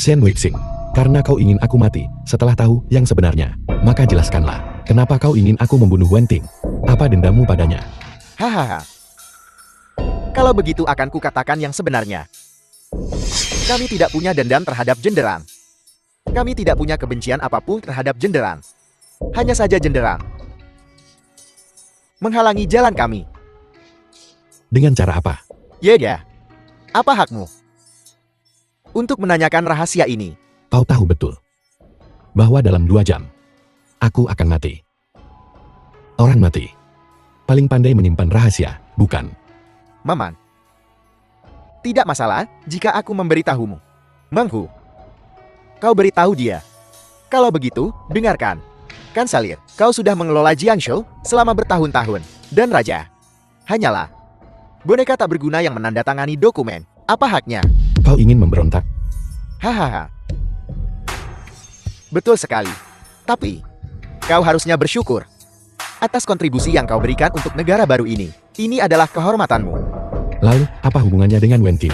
Shen Weixin, karena kau ingin aku mati setelah tahu yang sebenarnya, maka jelaskanlah, kenapa kau ingin aku membunuh Wen Ting? Apa dendamu padanya? Hahaha. Kalau begitu akan kukatakan yang sebenarnya. Kami tidak punya dendam terhadap Jenderang. Kami tidak punya kebencian apapun terhadap Jenderang. Hanya saja Jenderang menghalangi jalan kami. Dengan cara apa? Ya. Apa hakmu untuk menanyakan rahasia ini? Kau tahu betul bahwa dalam 2 jam, aku akan mati. Orang mati paling pandai menyimpan rahasia, bukan? Maman. Tidak masalah jika aku memberitahumu. Meng Hu, kau beritahu dia. Kalau begitu, dengarkan. Kanselir, kau sudah mengelola Jiangzhou selama bertahun-tahun. Dan Raja, hanyalah boneka tak berguna yang menandatangani dokumen. Apa haknya? Kau ingin memberontak? Hahaha. Betul sekali. Tapi, kau harusnya bersyukur atas kontribusi yang kau berikan untuk negara baru ini. Ini adalah kehormatanmu. Lalu, apa hubungannya dengan Wen Ting?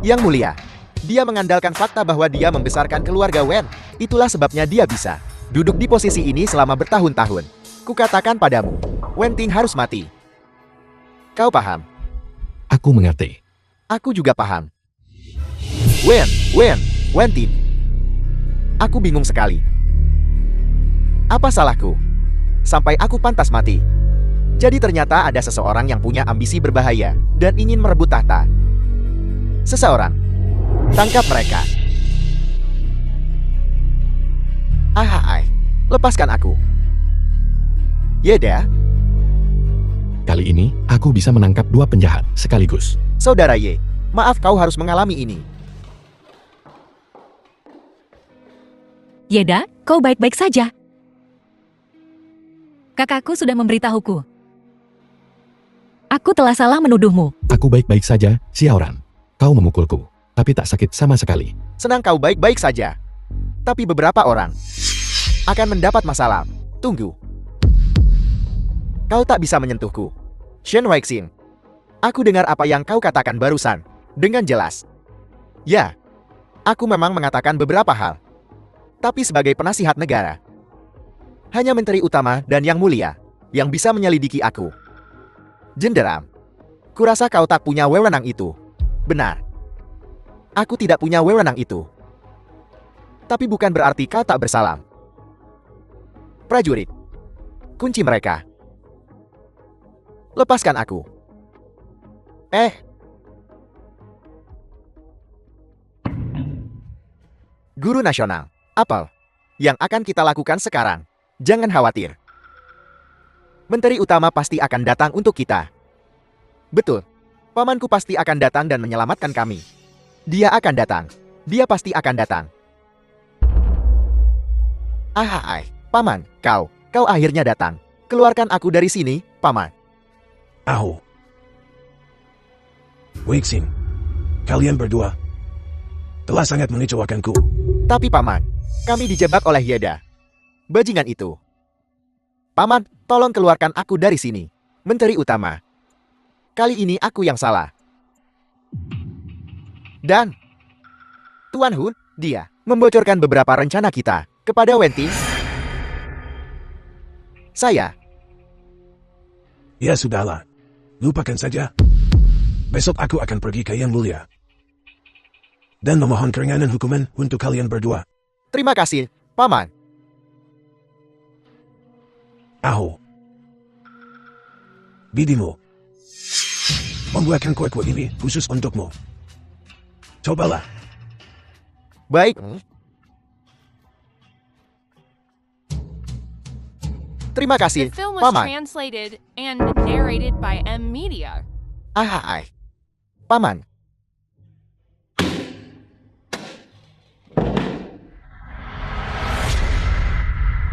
Yang mulia, dia mengandalkan fakta bahwa dia membesarkan keluarga Wen. Itulah sebabnya dia bisa duduk di posisi ini selama bertahun-tahun. Kukatakan padamu, Wen Ting harus mati. Kau paham? Aku mengerti. Aku juga paham. Wen Ting. Aku bingung sekali. Apa salahku? Sampai aku pantas mati. Jadi ternyata ada seseorang yang punya ambisi berbahaya dan ingin merebut tahta. Seseorang. Tangkap mereka. Ahai, lepaskan aku. Yeda, Kali ini, aku bisa menangkap 2 penjahat sekaligus. Saudara Ye, maaf kau harus mengalami ini. Yeda, kau baik-baik saja. Kakakku sudah memberitahuku. Aku telah salah menuduhmu. Aku baik-baik saja, Xiaoran. Kau memukulku, tapi tak sakit sama sekali. Senang kau baik-baik saja. Tapi beberapa orang akan mendapat masalah. Tunggu. Kau tak bisa menyentuhku. Shen Weixin. Aku dengar apa yang kau katakan barusan. Dengan jelas. Ya. Aku memang mengatakan beberapa hal. Tapi sebagai penasihat negara. Hanya Menteri Utama dan Yang Mulia yang bisa menyelidiki aku. Jenderal. Kurasa kau tak punya wewenang itu. Benar. Aku tidak punya wewenang itu. Tapi bukan berarti kau tak bersalah. Prajurit. Kunci mereka. Lepaskan aku. Guru Nasional. Apa yang akan kita lakukan sekarang? Jangan khawatir. Menteri Utama pasti akan datang untuk kita. Betul. Pamanku pasti akan datang dan menyelamatkan kami. Dia akan datang. Dia pasti akan datang. Paman, kau akhirnya datang. Keluarkan aku dari sini, Paman. Aho. Weixin. Kalian berdua telah sangat mengecewakanku. Tapi Paman, kami dijebak oleh Yeda. Bajingan itu. Paman, tolong keluarkan aku dari sini. Menteri Utama. Kali ini aku yang salah. Dan Tuan Hun, dia membocorkan beberapa rencana kita kepada Wenting. Saya. Ya sudahlah. Lupakan saja. Besok aku akan pergi ke Yang Mulia. Dan memohon keringanan hukuman untuk kalian berdua. Terima kasih, Paman. Aho. Bidimu. Membuatkan kue-kue ini khusus untukmu. Cobalah. Baik. Terima The kasih, film was Paman. translated and narrated by M Media. Paman.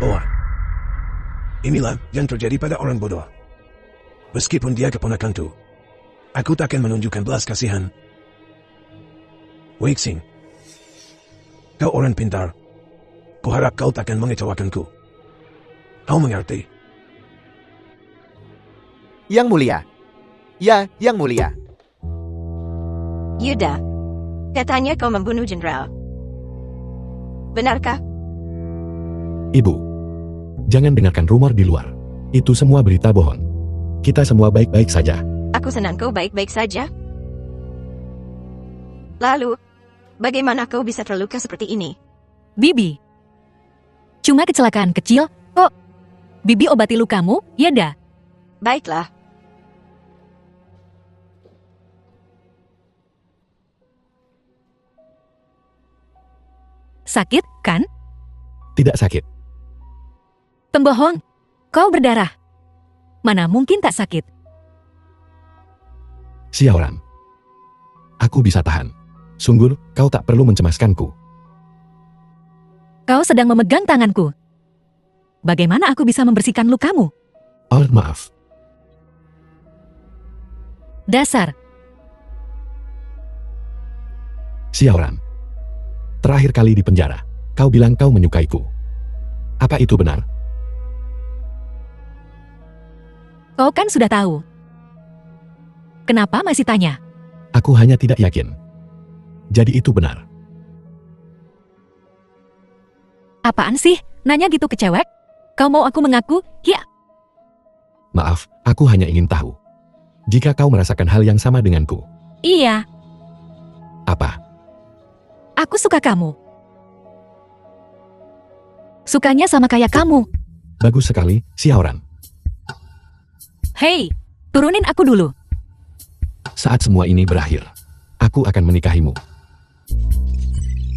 Oh. Inilah yang terjadi pada orang bodoh. Meskipun dia keponakanku, aku takkan menunjukkan belas kasihan. Weixin. Kau orang pintar. Kuharap kau takkan mengecewakanku. Kau mengerti? Yang Mulia. Ya, Yang Mulia. Yuda. Katanya kau membunuh jenderal. Benarkah? Ibu, jangan dengarkan rumor di luar. Itu semua berita bohong. Kita semua baik-baik saja. Aku senang kau baik-baik saja. Lalu, bagaimana kau bisa terluka seperti ini? Bibi. Cuma kecelakaan kecil, kok. Bibi obati lukamu, ya dah. Baiklah. Sakit, kan? Tidak sakit. Pembohong. Kau berdarah. Mana mungkin tak sakit? Xiaoran. Aku bisa tahan. Sungguh, kau tak perlu mencemaskanku. Kau sedang memegang tanganku. Bagaimana aku bisa membersihkan lukamu? Oh, maaf. Dasar. Xiaoran. Terakhir kali di penjara, kau bilang kau menyukaiku. Apa itu benar? Kau kan sudah tahu. Kenapa masih tanya? Aku hanya tidak yakin. Jadi itu benar. Apaan sih? Nanya gitu ke cewek? Kau mau aku mengaku? Ya. Maaf, aku hanya ingin tahu. Jika kau merasakan hal yang sama denganku. Iya. Apa? Aku suka kamu. Sukanya sama kayak kamu. Bagus sekali, Xiaoran. Hei, turunin aku dulu. Saat semua ini berakhir, aku akan menikahimu.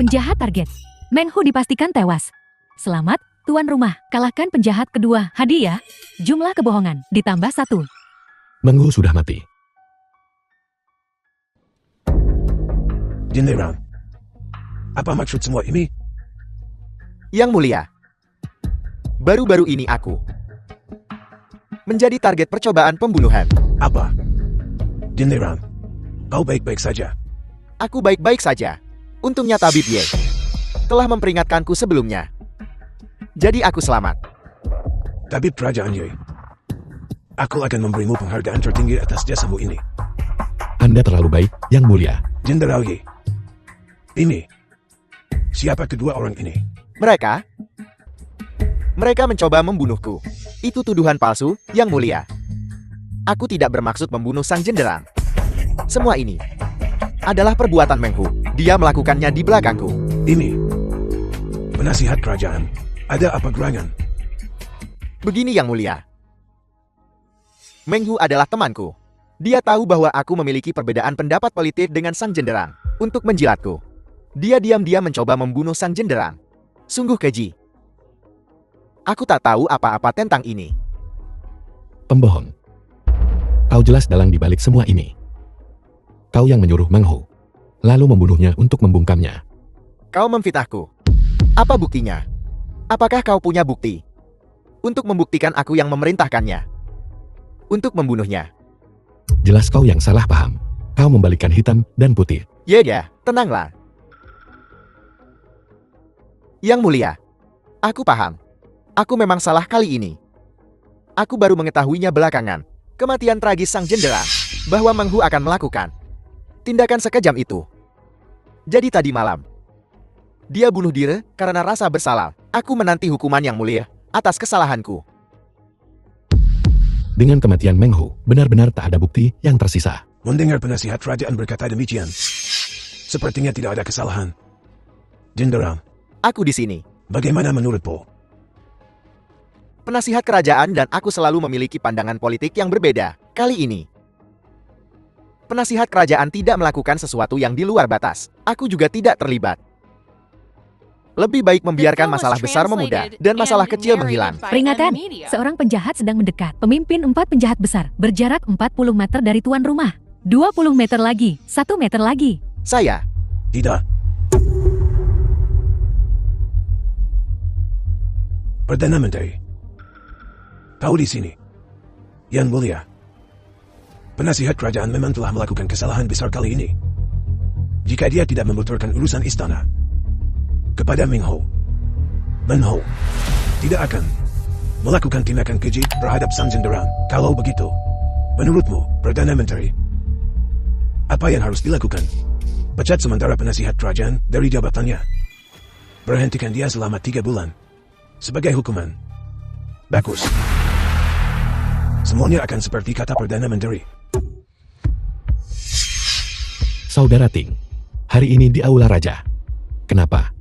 Penjahat target. Menhu dipastikan tewas. Selamat, tuan rumah. Kalahkan penjahat kedua. Hadiah, jumlah kebohongan, ditambah 1. Menghu sudah mati. Jenderal. Apa maksud semua ini? Yang Mulia. Baru-baru ini aku menjadi target percobaan pembunuhan. Apa? Jenderal. Kau baik-baik saja. Aku baik-baik saja. Untungnya Tabib Ye telah memperingatkanku sebelumnya. Jadi aku selamat. Tabib Kerajaan Ye, aku akan memberimu penghargaan tertinggi atas jasamu ini. Anda terlalu baik, Yang Mulia. Jenderal Ye. Ini. Siapa kedua orang ini? Mereka mencoba membunuhku. Itu tuduhan palsu, Yang Mulia. Aku tidak bermaksud membunuh sang jenderal. Semua ini adalah perbuatan Meng Hu. Dia melakukannya di belakangku. Ini. Penasihat kerajaan. Ada apa gerangan? Begini Yang Mulia. Meng Hu adalah temanku. Dia tahu bahwa aku memiliki perbedaan pendapat politik dengan sang jenderal. Untuk menjilatku, dia diam-diam mencoba membunuh sang jenderal. Sungguh keji. Aku tak tahu apa-apa tentang ini. Pembohong. Kau jelas dalang di balik semua ini. Kau yang menyuruh Meng Hu, lalu membunuhnya untuk membungkamnya. Kau memfitnahku. Apa buktinya? Apakah kau punya bukti? Untuk membuktikan aku yang memerintahkannya. Untuk membunuhnya. Jelas kau yang salah paham. Kau membalikkan hitam dan putih. Ya, tenanglah. Yang Mulia, aku paham. Aku memang salah kali ini. Aku baru mengetahuinya belakangan. Kematian tragis sang jenderal. Bahwa Meng Hu akan melakukan tindakan sekejam itu. Jadi tadi malam, dia bunuh diri karena rasa bersalah. Aku menanti hukuman Yang Mulia atas kesalahanku. Dengan kematian Meng Hu, benar-benar tak ada bukti yang tersisa. Mendengar penasihat kerajaan berkata demikian. Sepertinya tidak ada kesalahan. Jenderal, Aku di sini. bagaimana menurutmu? Penasihat kerajaan dan aku selalu memiliki pandangan politik yang berbeda. Kali ini, penasihat kerajaan tidak melakukan sesuatu yang di luar batas. Aku juga tidak terlibat. Lebih baik membiarkan masalah besar memudar dan masalah kecil menghilang. Peringatan, seorang penjahat sedang mendekat. Pemimpin 4 penjahat besar, berjarak 40 meter dari tuan rumah. 20 meter lagi, 1 meter lagi. Saya, Tidak. Perdana Menteri, kau di sini. Yang Mulia, penasihat kerajaan memang telah melakukan kesalahan besar kali ini. Jika dia tidak membocorkan urusan istana kepada Meng Hu tidak akan melakukan tindakan keji terhadap sang jenderal. Kalau begitu, menurutmu, Perdana Menteri, apa yang harus dilakukan? Pecat sementara penasihat kerajaan dari jabatannya. Berhentikan dia selama 3 bulan. Sebagai hukuman. Bagus. Semuanya akan seperti kata Perdana Menteri. Saudara Ting, hari ini di Aula Raja. Kenapa?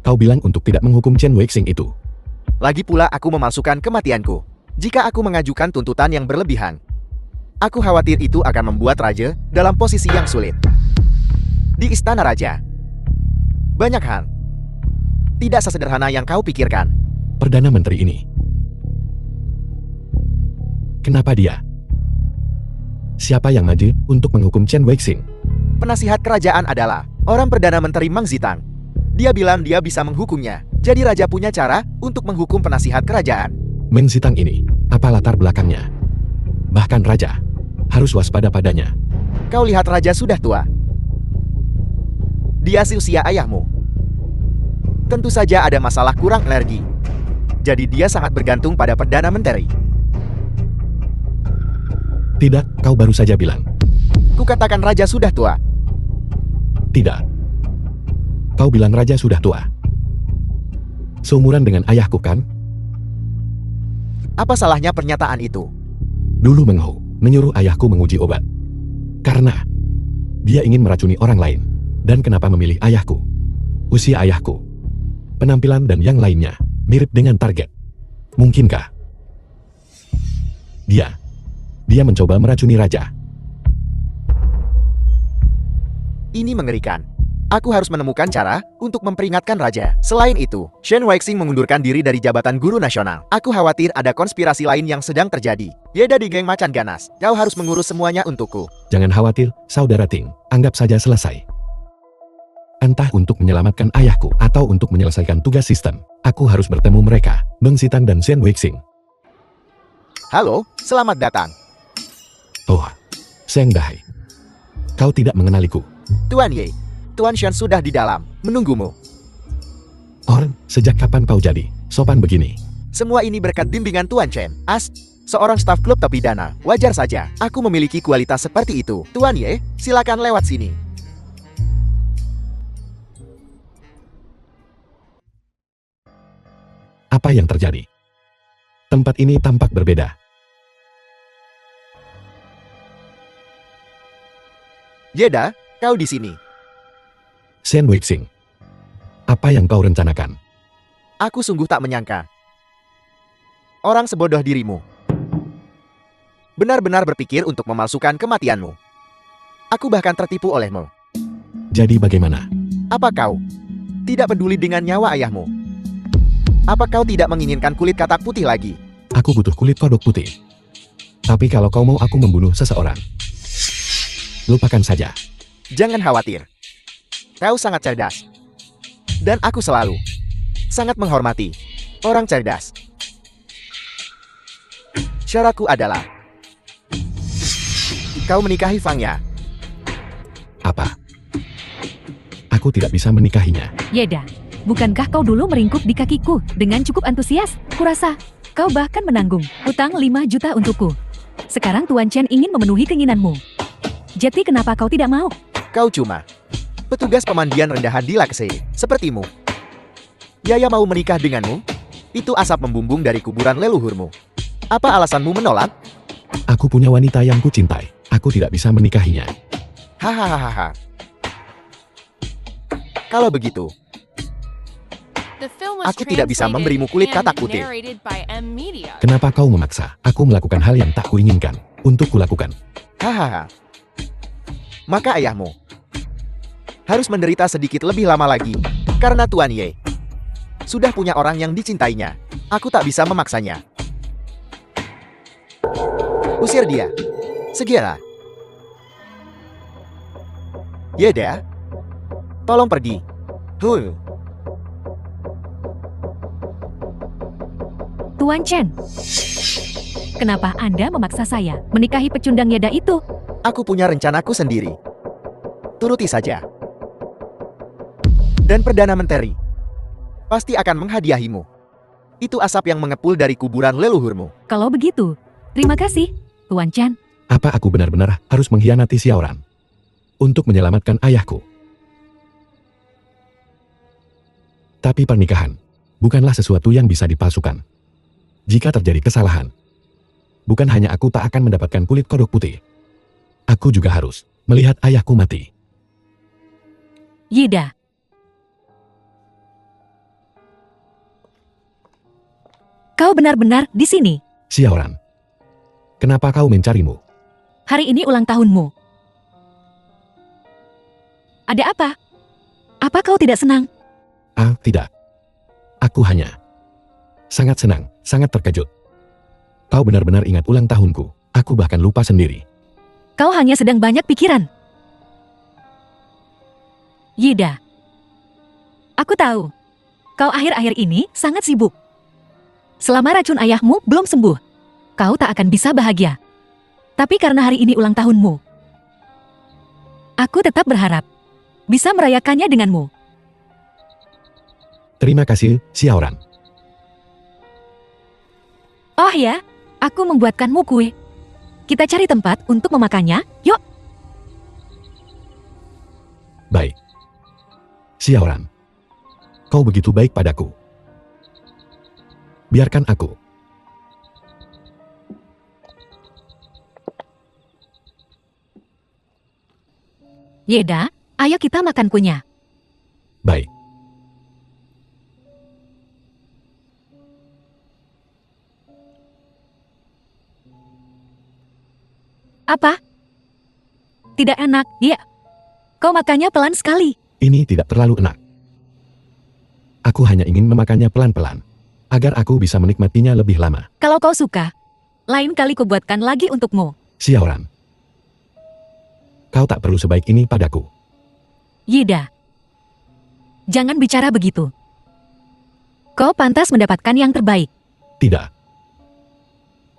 Kau bilang untuk tidak menghukum Chen Weixing itu. lagi pula aku memalsukan kematianku. Jika aku mengajukan tuntutan yang berlebihan, aku khawatir itu akan membuat raja dalam posisi yang sulit. Di istana raja, banyak hal tidak sesederhana yang kau pikirkan. Perdana Menteri ini. Kenapa dia? Siapa yang maju untuk menghukum Chen Weixing? Penasihat kerajaan adalah orang Perdana Menteri Mang Zitang. Dia bilang dia bisa menghukumnya. Jadi raja punya cara untuk menghukum penasihat kerajaan. Meng Zitang ini, apa latar belakangnya? Bahkan raja harus waspada padanya. Kau lihat raja sudah tua. Dia seusia ayahmu. Tentu saja ada masalah kurang energi. Jadi dia sangat bergantung pada Perdana Menteri. Tidak, kau baru saja bilang. Kukatakan raja sudah tua. Tidak. Kau bilang raja sudah tua. Seumuran dengan ayahku kan? Apa salahnya pernyataan itu? Dulu Meng Hu menyuruh ayahku menguji obat. Karena dia ingin meracuni orang lain. Dan kenapa memilih ayahku? Usia ayahku, penampilan dan yang lainnya mirip dengan target. Mungkinkah dia mencoba meracuni raja? Ini mengerikan. Aku harus menemukan cara untuk memperingatkan raja. Selain itu, Chen Weixing mengundurkan diri dari jabatan guru nasional. Aku khawatir ada konspirasi lain yang sedang terjadi. Yeda di geng macan ganas. Kau harus mengurus semuanya untukku. Jangan khawatir, Saudara Ting. Anggap saja selesai. Entah untuk menyelamatkan ayahku atau untuk menyelesaikan tugas sistem, aku harus bertemu mereka, Meng Zitang dan Chen Weixing. Halo, selamat datang. Oh, Seng Dai. Kau tidak mengenaliku. Tuan Ye, Tuan Shen sudah di dalam, menunggumu. Sejak kapan kau jadi sopan begini? Semua ini berkat bimbingan Tuan Chen. Seorang staf klub tepi dana. Wajar saja, aku memiliki kualitas seperti itu. Tuan Ye, silakan lewat sini. Apa yang terjadi? Tempat ini tampak berbeda. Yeda, kau di sini. Shen Weixing, apa yang kau rencanakan? Aku sungguh tak menyangka. Orang sebodoh dirimu benar-benar berpikir untuk memalsukan kematianmu. Aku bahkan tertipu olehmu. Jadi bagaimana? Apa kau tidak peduli dengan nyawa ayahmu? Apa kau tidak menginginkan kulit katak putih lagi? Aku butuh kulit kodok putih. Tapi kalau kau mau aku membunuh seseorang, lupakan saja. Jangan khawatir. Kau sangat cerdas. Dan aku selalu sangat menghormati orang cerdas. Syaratku adalah kau menikahi Fangya. Apa? Aku tidak bisa menikahinya. Yeda, bukankah kau dulu meringkuk di kakiku dengan cukup antusias? Kurasa, kau bahkan menanggung utang 5 juta untukku. Sekarang Tuan Chen ingin memenuhi keinginanmu. Jadi kenapa kau tidak mau? Kau cuma petugas pemandian rendahan di Lakse, sepertimu. Yaya mau menikah denganmu? Itu asap membumbung dari kuburan leluhurmu. Apa alasanmu menolak? Aku punya wanita yang kucintai. Aku tidak bisa menikahinya. Hahaha. Kalau begitu, The film was aku tidak bisa translated memberimu kulit and katak putih. narrated by M Media. Kenapa kau memaksa aku melakukan hal yang tak kuinginkan untuk kulakukan? Hahaha. Maka ayahmu harus menderita sedikit lebih lama lagi karena Tuan Ye sudah punya orang yang dicintainya. Aku tak bisa memaksanya. Usir dia. Segera. Yeda, tolong pergi. Tuan Chen, kenapa Anda memaksa saya menikahi pecundang Yeda itu? Aku punya rencanaku sendiri. Turuti saja. Dan Perdana Menteri pasti akan menghadiahimu. Itu asap yang mengepul dari kuburan leluhurmu. Kalau begitu, terima kasih, Tuan Chen. Apa aku benar-benar harus mengkhianati Xiaoran untuk menyelamatkan ayahku? Tapi pernikahan bukanlah sesuatu yang bisa dipalsukan. Jika terjadi kesalahan, bukan hanya aku tak akan mendapatkan kulit kodok putih. Aku juga harus melihat ayahku mati. Yeda, kau benar-benar di sini. Xiaoran, kenapa kau mencarimu? Hari ini ulang tahunmu. Ada apa? Apa kau tidak senang? Ah, tidak. Aku hanya sangat senang, sangat terkejut. Kau benar-benar ingat ulang tahunku. Aku bahkan lupa sendiri. Kau hanya sedang banyak pikiran. Yeda, aku tahu. Kau akhir-akhir ini sangat sibuk. Selama racun ayahmu belum sembuh, kau tak akan bisa bahagia. Tapi karena hari ini ulang tahunmu, aku tetap berharap bisa merayakannya denganmu. Terima kasih, Xiaoran. Oh ya, aku membuatkanmu kue. Kita cari tempat untuk memakannya, yuk. Baik. Xiaoran, kau begitu baik padaku. Biarkan aku. Yeda, ayo kita makan kuenya. Baik. Apa? Tidak enak, ya. Kau makannya pelan sekali. Ini tidak terlalu enak. Aku hanya ingin memakannya pelan-pelan, agar aku bisa menikmatinya lebih lama. Kalau kau suka, lain kali kubuatkan lagi untukmu. Xiaoran, kau tak perlu sebaik ini padaku. Yeda, jangan bicara begitu. Kau pantas mendapatkan yang terbaik. Tidak.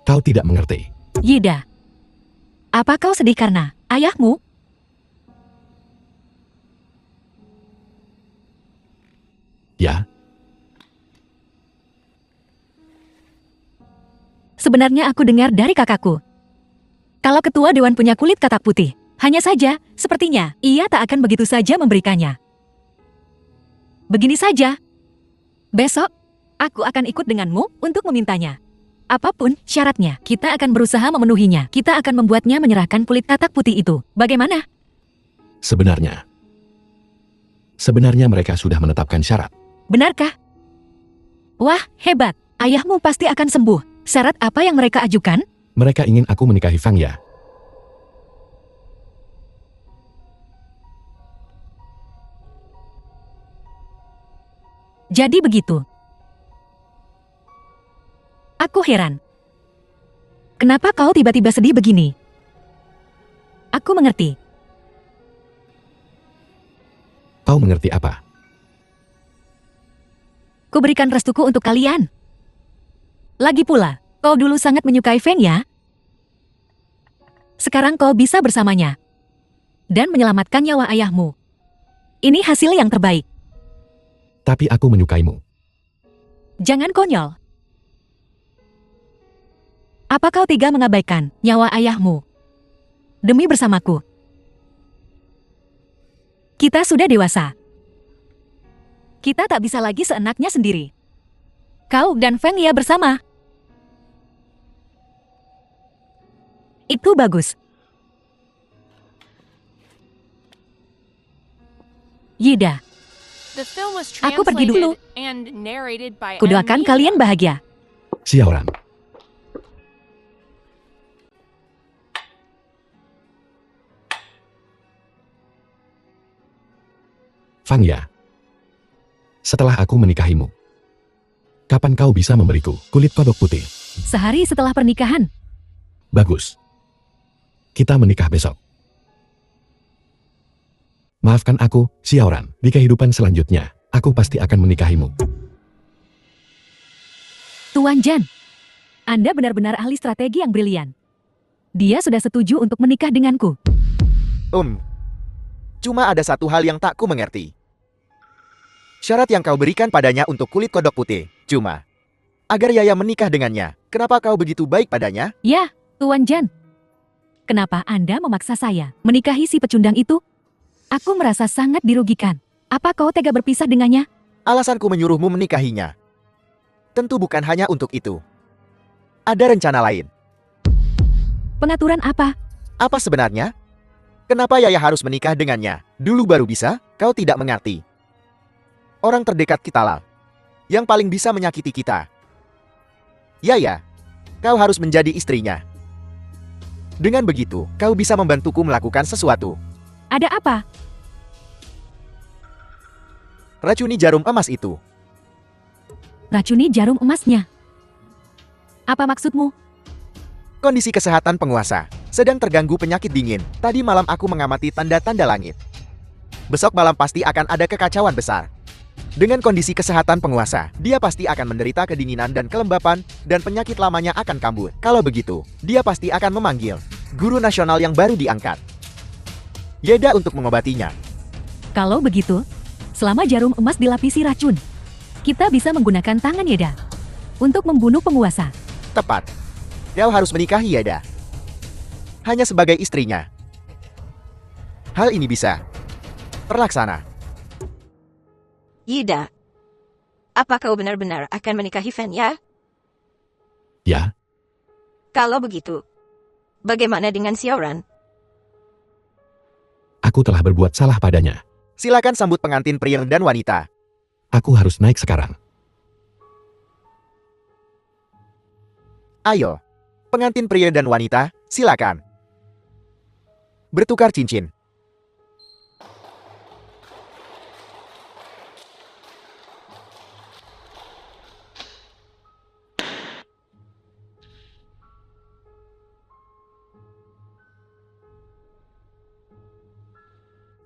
Kau tidak mengerti. Yeda, apa kau sedih karena ayahmu? Ya, Sebenarnya aku dengar dari kakakku. Kalau ketua dewan punya kulit katak putih, hanya saja, sepertinya, ia tak akan begitu saja memberikannya. Begini saja. Besok, aku akan ikut denganmu untuk memintanya. Apapun syaratnya, kita akan berusaha memenuhinya. Kita akan membuatnya menyerahkan kulit katak putih itu. Bagaimana? Sebenarnya mereka sudah menetapkan syarat. Benarkah? Wah, hebat. Ayahmu pasti akan sembuh. Syarat apa yang mereka ajukan? Mereka ingin aku menikahi Fang Ya. Jadi begitu. Aku heran. Kenapa kau tiba-tiba sedih begini? Aku mengerti. Kau mengerti apa? Kuberikan restuku untuk kalian. Lagi pula, kau dulu sangat menyukai Feng ya? Sekarang kau bisa bersamanya. Dan menyelamatkan nyawa ayahmu. Ini hasil yang terbaik. Tapi aku menyukaimu. Jangan konyol. Apa kau tega mengabaikan nyawa ayahmu? Demi bersamaku. Kita sudah dewasa. Kita tak bisa lagi seenaknya sendiri. Kau dan Feng Ya bersama. Itu bagus. Yida, The film was Aku pergi dulu. translated and narrated by kudoakan M. kalian Media. bahagia. Xiaoran. Fang Ya. Setelah aku menikahimu, kapan kau bisa memberiku kulit kodok putih? Sehari setelah pernikahan, Bagus. Kita menikah besok. Maafkan aku, Xiaoran. Di kehidupan selanjutnya, aku pasti akan menikahimu. Tuan Jan, Anda benar-benar ahli strategi yang brilian. Dia sudah setuju untuk menikah denganku. Cuma ada satu hal yang tak ku mengerti. Syarat yang kau berikan padanya untuk kulit kodok putih, cuma agar Yaya menikah dengannya. Kenapa kau begitu baik padanya? Ya, Tuan Jan. Kenapa Anda memaksa saya menikahi si pecundang itu? Aku merasa sangat dirugikan. Apa kau tega berpisah dengannya? Alasanku menyuruhmu menikahinya tentu bukan hanya untuk itu. Ada rencana lain. Pengaturan apa? Apa sebenarnya? Kenapa Yaya harus menikah dengannya? Dulu baru bisa? Kau tidak mengerti. Orang terdekat kita lah yang paling bisa menyakiti kita. Yaya, kau harus menjadi istrinya. Dengan begitu, kau bisa membantuku melakukan sesuatu. Ada apa? Racuni jarum emas itu. Racuni jarum emasnya. Apa maksudmu? Kondisi kesehatan penguasa sedang terganggu penyakit dingin. Tadi malam aku mengamati tanda-tanda langit. Besok malam pasti akan ada kekacauan besar. Dengan kondisi kesehatan penguasa, dia pasti akan menderita kedinginan dan kelembapan, dan penyakit lamanya akan kambuh. Kalau begitu, dia pasti akan memanggil guru nasional yang baru diangkat, Yeda, untuk mengobatinya. Kalau begitu, selama jarum emas dilapisi racun, kita bisa menggunakan tangan Yeda untuk membunuh penguasa. Tepat. Kau harus menikahi Yeda. Hanya sebagai istrinya. Hal ini bisa terlaksana. Yida, apa kau benar-benar akan menikahi Feng Ya? Ya, Kalau begitu, bagaimana dengan Xiaoran? aku telah berbuat salah padanya. Silakan sambut pengantin pria dan wanita. Aku harus naik sekarang. Ayo, pengantin pria dan wanita, silakan. Bertukar cincin.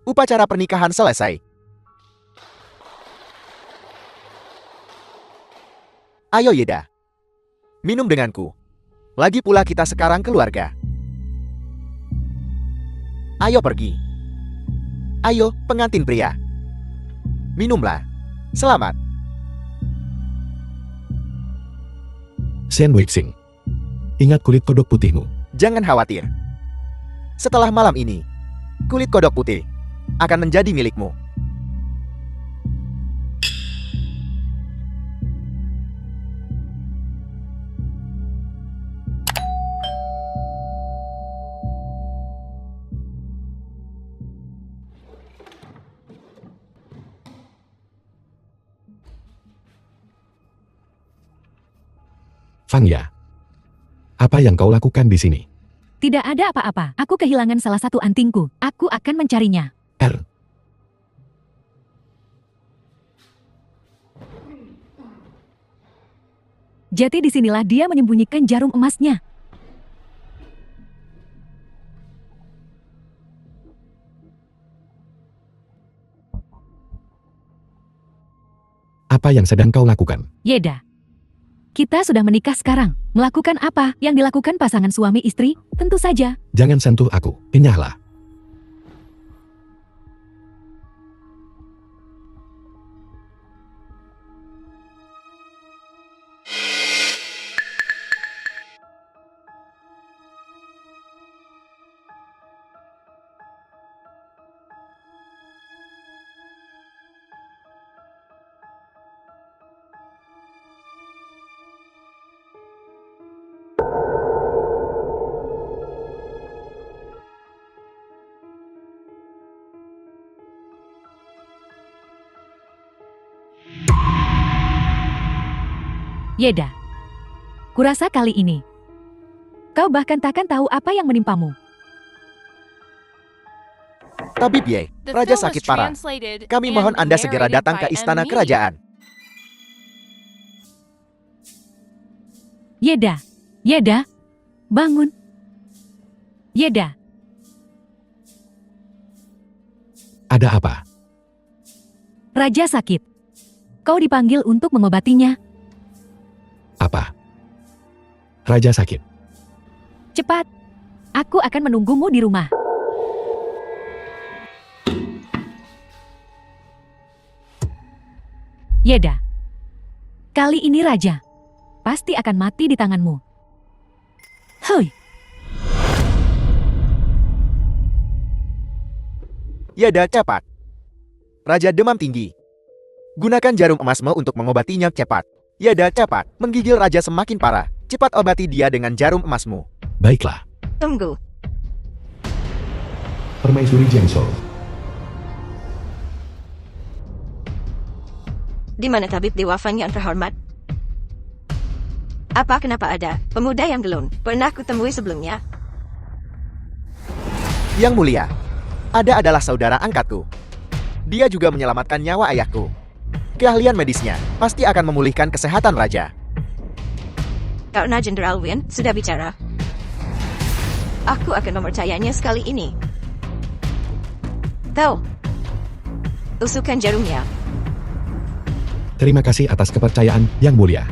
Upacara pernikahan selesai. Ayo Yeda, minum denganku. Lagi pula kita sekarang keluarga. Ayo pergi. Ayo pengantin pria. Minumlah. Selamat. Shen Weixing. Ingat kulit kodok putihmu. Jangan khawatir. Setelah malam ini, kulit kodok putih akan menjadi milikmu. Fangya, apa yang kau lakukan di sini? Tidak ada apa-apa. Aku kehilangan salah satu antingku. Aku akan mencarinya. R. Jadi disinilah dia menyembunyikan jarum emasnya. Apa yang sedang kau lakukan? Yeda. Kita sudah menikah sekarang. Melakukan apa yang dilakukan pasangan suami istri? Tentu saja. Jangan sentuh aku, kenyahlah. Yeda. Kurasa kali ini kau bahkan takkan tahu apa yang menimpamu. Tabib Ye, The Raja film was sakit parah. translated Kami and mohon Anda segera narrated datang by ke istana M. Media. kerajaan. Yeda. Yeda. Bangun. Yeda. Ada apa? Raja sakit. Kau dipanggil untuk mengobatinya. Apa? Raja sakit. Cepat. Aku akan menunggumu di rumah. Yeda. Kali ini Raja pasti akan mati di tanganmu. Hoi. Yeda, cepat. Raja demam tinggi. Gunakan jarum emasmu untuk mengobatinya cepat. Yeda, cepat. Menggigil raja semakin parah. Cepat obati dia dengan jarum emasmu. Baiklah. Tunggu. Permaisuri Jiangso. Di mana tabib Dewa Fang yang terhormat? Apa kenapa ada pemuda yang belum pernah kutemui sebelumnya? Yang mulia, ada adalah saudara angkatku. Dia juga menyelamatkan nyawa ayahku. Keahlian medisnya pasti akan memulihkan kesehatan raja. Karena Jenderal Win sudah bicara. Aku akan mempercayainya sekali ini. Tahu. Usukan jarumnya. Terima kasih atas kepercayaan, Yang Mulia.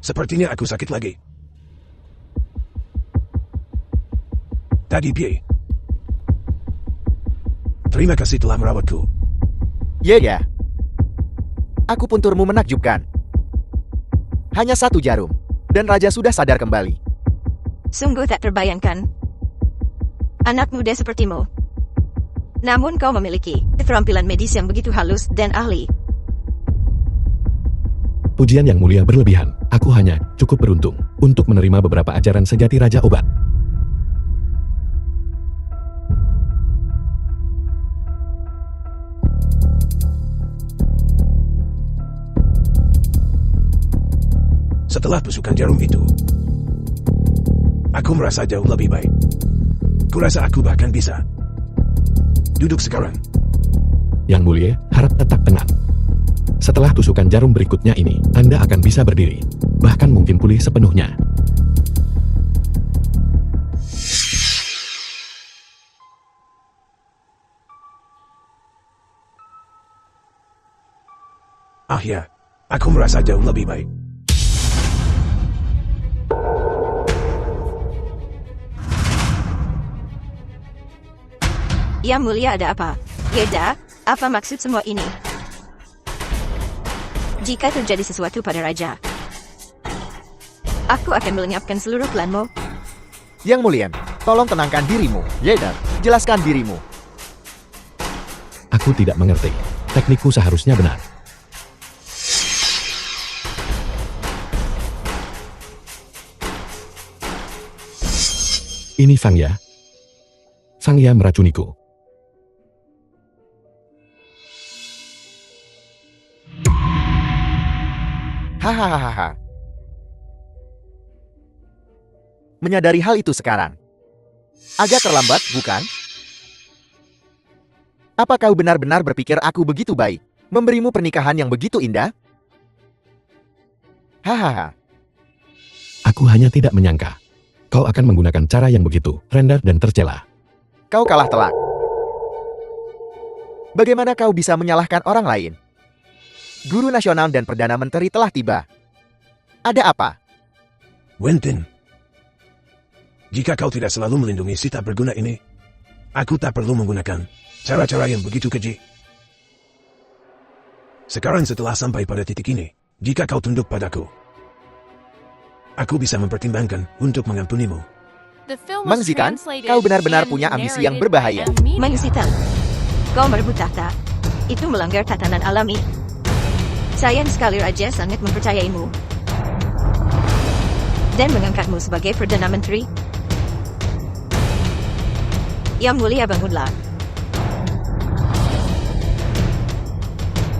Sepertinya aku sakit lagi. Tadi Pie. Terima kasih telah merawatku. Ya. Aku pun turmu menakjubkan. Hanya satu jarum, dan raja sudah sadar kembali. Sungguh tak terbayangkan. Anak muda sepertimu. Namun kau memiliki keterampilan medis yang begitu halus dan ahli. Pujian Yang Mulia berlebihan. Aku hanya cukup beruntung untuk menerima beberapa ajaran sejati Raja Obat. Setelah tusukan jarum itu, aku merasa jauh lebih baik. Kurasa aku bahkan bisa duduk sekarang. Yang Mulia, harap tetap tenang. Setelah tusukan jarum berikutnya ini, Anda akan bisa berdiri. Bahkan mungkin pulih sepenuhnya. Ya, aku merasa jauh lebih baik. Yang mulia, ada apa? Yeda, apa maksud semua ini? Jika terjadi sesuatu pada raja, aku akan melenyapkan seluruh klanmu. Yang mulia, tolong tenangkan dirimu. Yeda, jelaskan dirimu. Aku tidak mengerti. Teknikku seharusnya benar. Ini Fangya. Fangya meracuniku. Hahaha. Menyadari hal itu sekarang. Agak terlambat, bukan? Apa kau benar-benar berpikir aku begitu baik? Memberimu pernikahan yang begitu indah? Hahaha. Aku hanya tidak menyangka. Kau akan menggunakan cara yang begitu rendah dan tercela. Kau kalah telak. Bagaimana kau bisa menyalahkan orang lain? Guru nasional dan Perdana Menteri telah tiba. Ada apa? Wentin, jika kau tidak selalu melindungi si tak berguna ini, aku tak perlu menggunakan cara-cara yang begitu keji. Sekarang setelah sampai pada titik ini, jika kau tunduk padaku, aku bisa mempertimbangkan untuk mengampunimu. The film Mang was Zitan, translated kau benar-benar and punya ambisi yang narrated berbahaya. by M. Mang Media. Zitan, kau merebut tahta. Itu melanggar tatanan alami. Sayang sekali raja sangat mempercayaimu dan mengangkatmu sebagai Perdana Menteri. Yang mulia, bangunlah.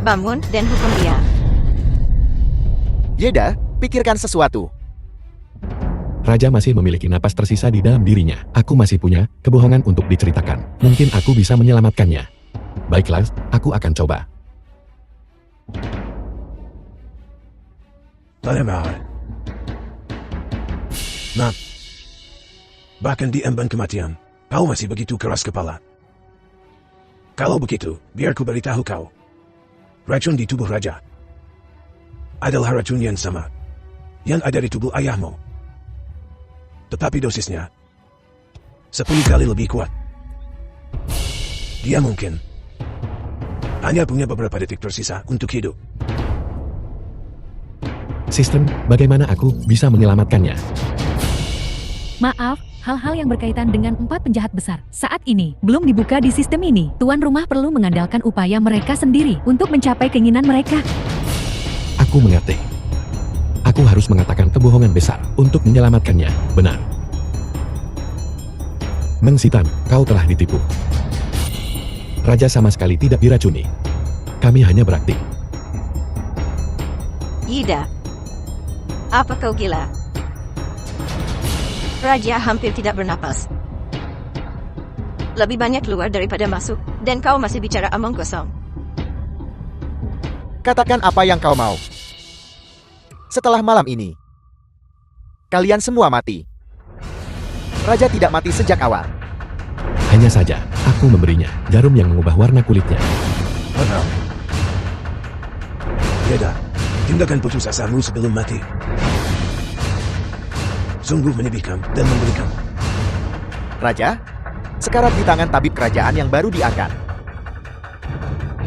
Bangun dan hukum dia. Yeda, pikirkan sesuatu. Raja masih memiliki napas tersisa di dalam dirinya. Aku masih punya kebohongan untuk diceritakan. Mungkin aku bisa menyelamatkannya. Baiklah, aku akan coba. Padahal, nah, bahkan di emban kematian, kau masih begitu keras kepala. Kalau begitu, biar ku beritahu kau. Racun di tubuh raja adalah racun yang sama yang ada di tubuh ayahmu. Tetapi dosisnya 10 kali lebih kuat. Dia mungkin hanya punya beberapa detik tersisa untuk hidup. Sistem, bagaimana aku bisa menyelamatkannya? Maaf, hal-hal yang berkaitan dengan 4 penjahat besar saat ini belum dibuka di sistem ini. Tuan rumah perlu mengandalkan upaya mereka sendiri untuk mencapai keinginan mereka. Aku mengerti. Aku harus mengatakan kebohongan besar untuk menyelamatkannya. Benar. Mang Zitan, kau telah ditipu. Raja sama sekali tidak diracuni. Kami hanya berakting. Yida, apa kau gila? Raja hampir tidak bernapas. Lebih banyak keluar daripada masuk, dan kau masih bicara omong kosong. Katakan apa yang kau mau. Setelah malam ini, kalian semua mati. Raja tidak mati sejak awal. Hanya saja, aku memberinya jarum yang mengubah warna kulitnya. Padahal, Yeda, tindakan putus asamu sebelum mati sungguh menyedihkan dan mengerikan. Raja, sekarat di tangan tabib kerajaan yang baru diangkat.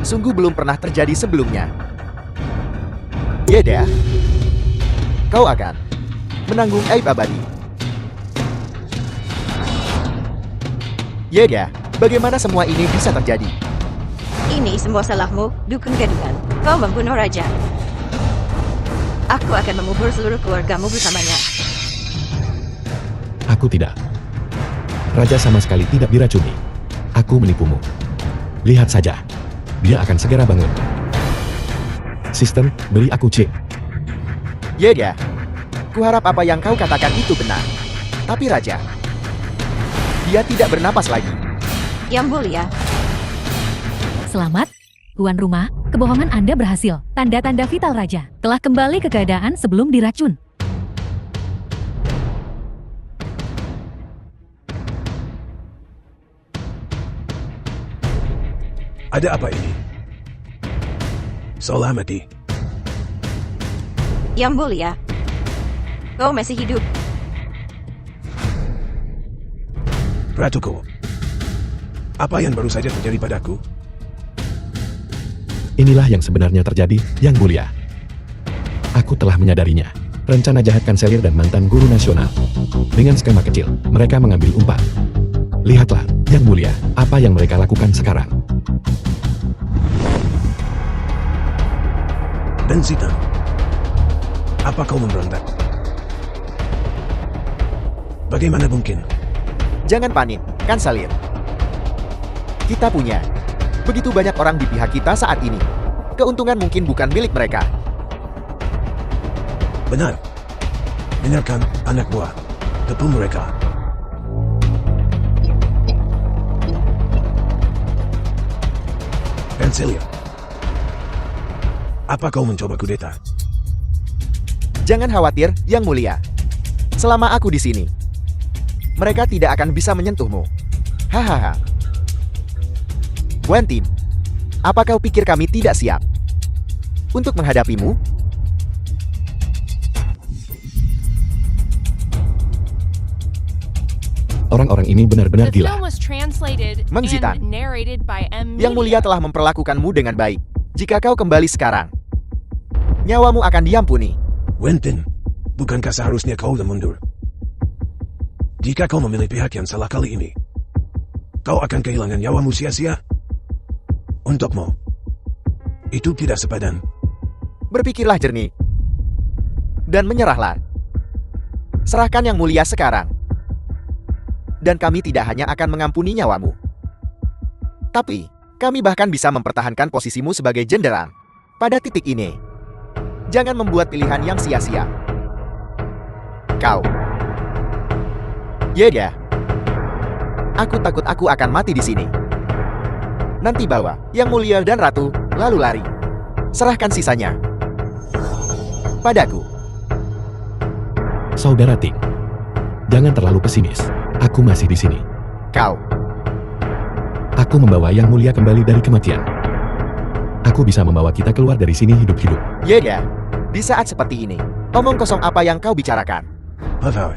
Sungguh belum pernah terjadi sebelumnya. Yeda, kau akan menanggung aib abadi. Yeda, bagaimana semua ini bisa terjadi? Ini semua salahmu, dukun gadungan. Kau membunuh raja. Aku akan mengubur seluruh keluargamu bersamanya. Aku tidak. Raja sama sekali tidak diracuni. Aku menipumu. Lihat saja. Dia akan segera bangun. Sistem, beri aku chip. Yeda, kuharap apa yang kau katakan itu benar. Tapi Raja, dia tidak bernapas lagi. Yang mulia, Selamat, Tuan rumah, kebohongan Anda berhasil. Tanda-tanda vital raja telah kembali ke keadaan sebelum diracun. Ada apa ini? Seolah mati. Yang Mulia, kau masih hidup. Ratuku, apa yang baru saja terjadi padaku? Inilah yang sebenarnya terjadi, Yang Mulia. Aku telah menyadarinya. Rencana jahat Kanselir dan mantan guru nasional. Dengan skema kecil, mereka mengambil umpan. Lihatlah, Yang Mulia, apa yang mereka lakukan sekarang. Dan Zita, apa kau memberontak? Bagaimana mungkin? Jangan panik, Kanselir. Kita punya begitu banyak orang di pihak kita saat ini. Keuntungan mungkin bukan milik mereka. Benar. Dengarkan, anak buah. Tepung mereka. Kanselir, apa kau mencoba kudeta? Jangan khawatir, Yang Mulia. Selama aku di sini, mereka tidak akan bisa menyentuhmu. Hahaha. Wen Tim, apa kau pikir kami tidak siap untuk menghadapimu? Orang-orang ini benar-benar The gila. film was translated Mang Zitan. and narrated by M. Yang Mulia telah memperlakukanmu dengan baik. Jika kau kembali sekarang, nyawamu akan diampuni. Wentin, bukankah seharusnya kau mundur? Jika kau memilih pihak yang salah kali ini, kau akan kehilangan nyawamu sia-sia. Untukmu, itu tidak sepadan. Berpikirlah jernih. Dan menyerahlah. Serahkan Yang Mulia sekarang. Dan kami tidak hanya akan mengampuni nyawamu, tapi kami bahkan bisa mempertahankan posisimu sebagai jenderal. Pada titik ini, jangan membuat pilihan yang sia-sia. Kau. Ya. Aku takut aku akan mati di sini. Nanti bawa Yang Mulia dan Ratu, lalu lari. Serahkan sisanya padaku. Saudara Ting, jangan terlalu pesimis. Aku masih di sini. Kau. Aku membawa Yang Mulia kembali dari kematian. Aku bisa membawa kita keluar dari sini hidup-hidup. Ya. Di saat seperti ini, omong kosong apa yang kau bicarakan? Hahaha.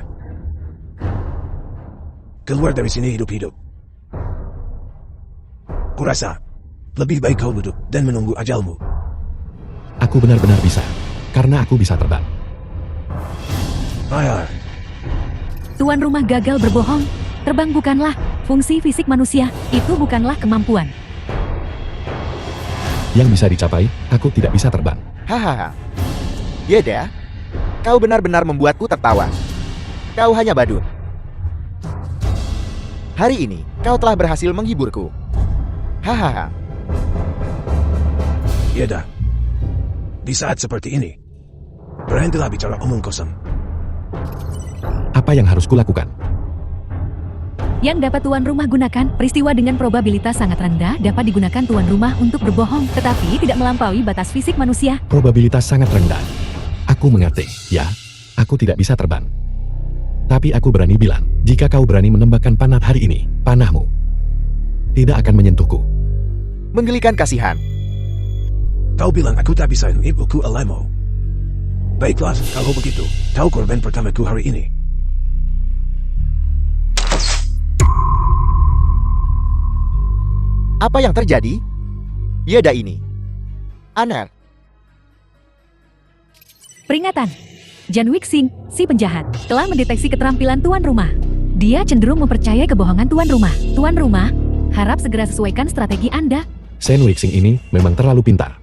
Keluar dari sini hidup-hidup. Kurasa, lebih baik kau duduk dan menunggu ajalmu. Aku benar-benar bisa. Karena aku bisa terbang. Ayah, Tuan rumah gagal berbohong. Terbang bukanlah fungsi fisik manusia, itu bukanlah kemampuan. Yang bisa dicapai, aku tidak bisa terbang. Hahaha. Yeda, kau benar-benar membuatku tertawa. Kau hanya badut. Hari ini, kau telah berhasil menghiburku. Hahaha. Yeda. Di saat seperti ini, berhentilah bicara omong kosong. Apa yang harus kulakukan? Yang dapat tuan rumah gunakan, peristiwa dengan probabilitas sangat rendah dapat digunakan tuan rumah untuk berbohong, tetapi tidak melampaui batas fisik manusia. Probabilitas sangat rendah. Aku mengerti, ya. Aku tidak bisa terbang. Tapi aku berani bilang, jika kau berani menembakkan panah hari ini, panahmu tidak akan menyentuhku. Menggelikan kasihan. Kau bilang aku tak bisa menipuku olehmu. Baiklah, kalau begitu, kau korban pertamaku hari ini. Apa yang terjadi? Yeda ini. Anar. Peringatan. Jan Wixing, si penjahat, telah mendeteksi keterampilan tuan rumah. Dia cenderung mempercayai kebohongan tuan rumah. Tuan rumah, harap segera sesuaikan strategi Anda. Shen Wixing ini memang terlalu pintar.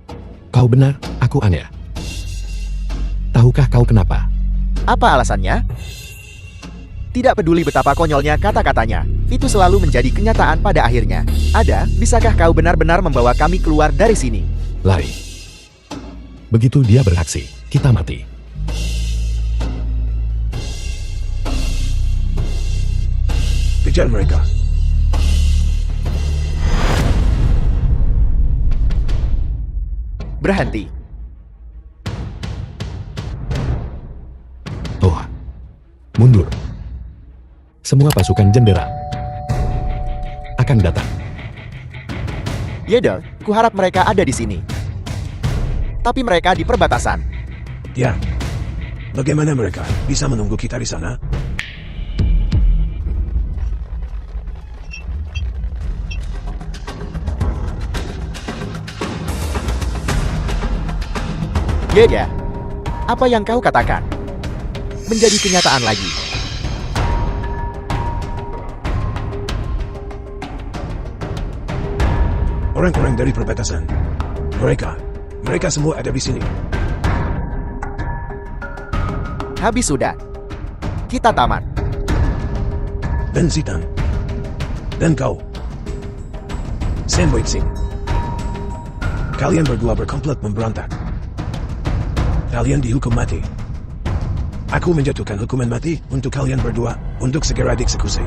Kau benar, aku Anya. Tahukah kau kenapa? Apa alasannya? Tidak peduli betapa konyolnya kata-katanya, itu selalu menjadi kenyataan pada akhirnya. Ada, bisakah kau benar-benar membawa kami keluar dari sini? Lari. Begitu dia beraksi, kita mati. Kejar mereka. Berhenti. Oh. Mundur. Semua pasukan jenderal akan datang. Yeda, kuharap mereka ada di sini. Tapi mereka di perbatasan. Ya, Bagaimana mereka bisa menunggu kita di sana? Yeda, apa yang kau katakan menjadi kenyataan lagi. Orang-orang dari perbatasan. Mereka semua ada di sini. Habis sudah. Kita tamat. Dan Zitan. Dan kau. Sam Waiting. Kalian berdua berkomplot memberontak. Kalian dihukum mati. Aku menjatuhkan hukuman mati untuk kalian berdua untuk segera dieksekusi.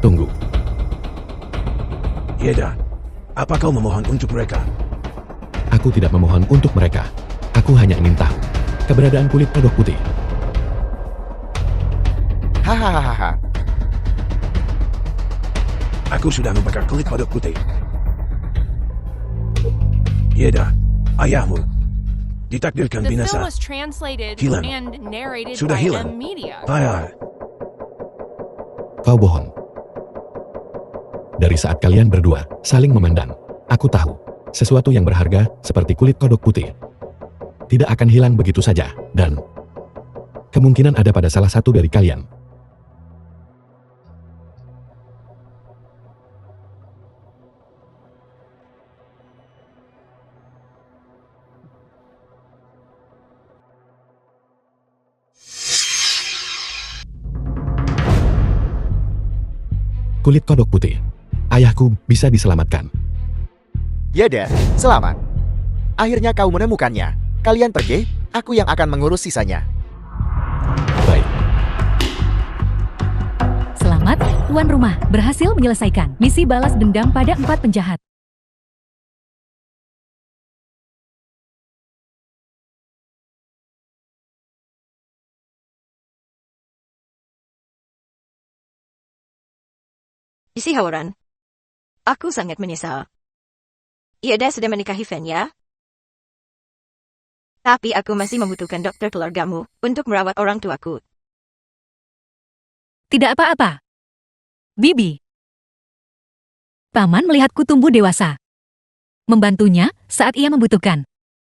Tunggu. Yeda, apa kau memohon untuk mereka? Aku tidak memohon untuk mereka. Aku hanya ingin tahu keberadaan kulit kodok putih. Hahaha. Aku sudah membakar kulit kodok putih. Yeda, ayahmu ditakdirkan The film binasa. was translated Hilang. and narrated Sudah by hilang. M Media. Payah. Kau bohong. Dari saat kalian berdua saling memandang, aku tahu sesuatu yang berharga seperti kulit kodok putih tidak akan hilang begitu saja, dan kemungkinan ada pada salah satu dari kalian. Kulit kodok putih. Ayahku bisa diselamatkan. Yeda, selamat. Akhirnya kau menemukannya. Kalian pergi, aku yang akan mengurus sisanya. Baik. Selamat, tuan rumah, berhasil menyelesaikan misi balas dendam pada 4 penjahat. Isi Hauran. Aku sangat menyesal. Yeda sudah menikahi Fenya. Tapi aku masih membutuhkan dokter keluargamu untuk merawat orang tuaku. Tidak apa-apa. Bibi. Paman melihatku tumbuh dewasa. Membantunya saat ia membutuhkan.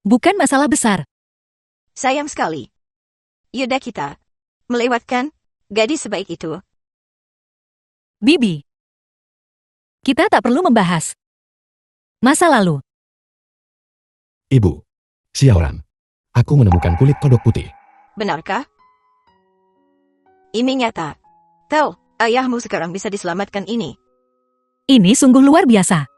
Bukan masalah besar. Sayang sekali. Yeda kita melewatkan gadis sebaik itu. Bibi. Kita tak perlu membahas masa lalu. Ibu. Xiaoran. Aku menemukan kulit kodok putih. Benarkah? Ini nyata. Tahu, ayahmu sekarang bisa diselamatkan ini. Ini sungguh luar biasa.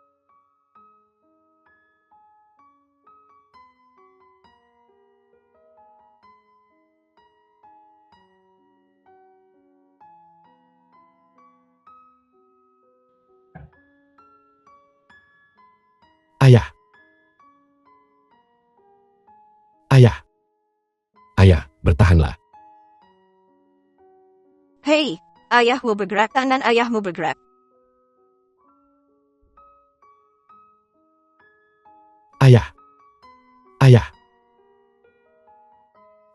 Ayah. Ayah. Ayah, bertahanlah. Hei, ayahmu bergerak, tangan ayahmu bergerak. Ayah. Ayah.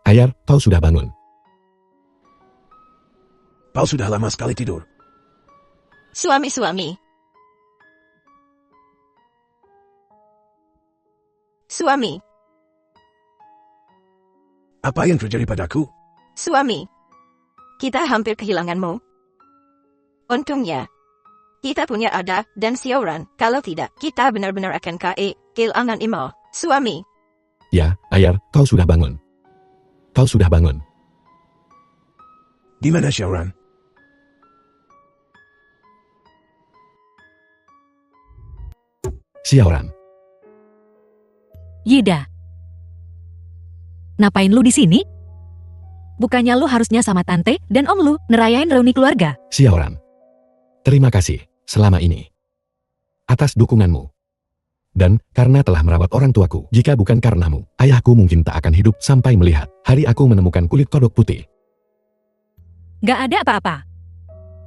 Ayah, kau sudah bangun. Kau sudah lama sekali tidur. Suami. Suami, Apa yang terjadi padaku? suami. Kita hampir kehilanganmu. Untungnya, kita punya Ada dan Xiaoran. Kalau tidak, kita benar-benar akan kehilangan Imo. Suami, Ya, Ayah, kau sudah bangun. Kau sudah bangun. Di mana Xiaoran? Xiaoran. Yeda. Ngapain lu di sini? Bukannya lu harusnya sama tante dan om lu nerayain reuni keluarga. Xiaoran. Terima kasih selama ini atas dukunganmu. Dan karena telah merawat orang tuaku, jika bukan karenamu, ayahku mungkin tak akan hidup sampai melihat hari aku menemukan kulit kodok putih. Gak ada apa-apa.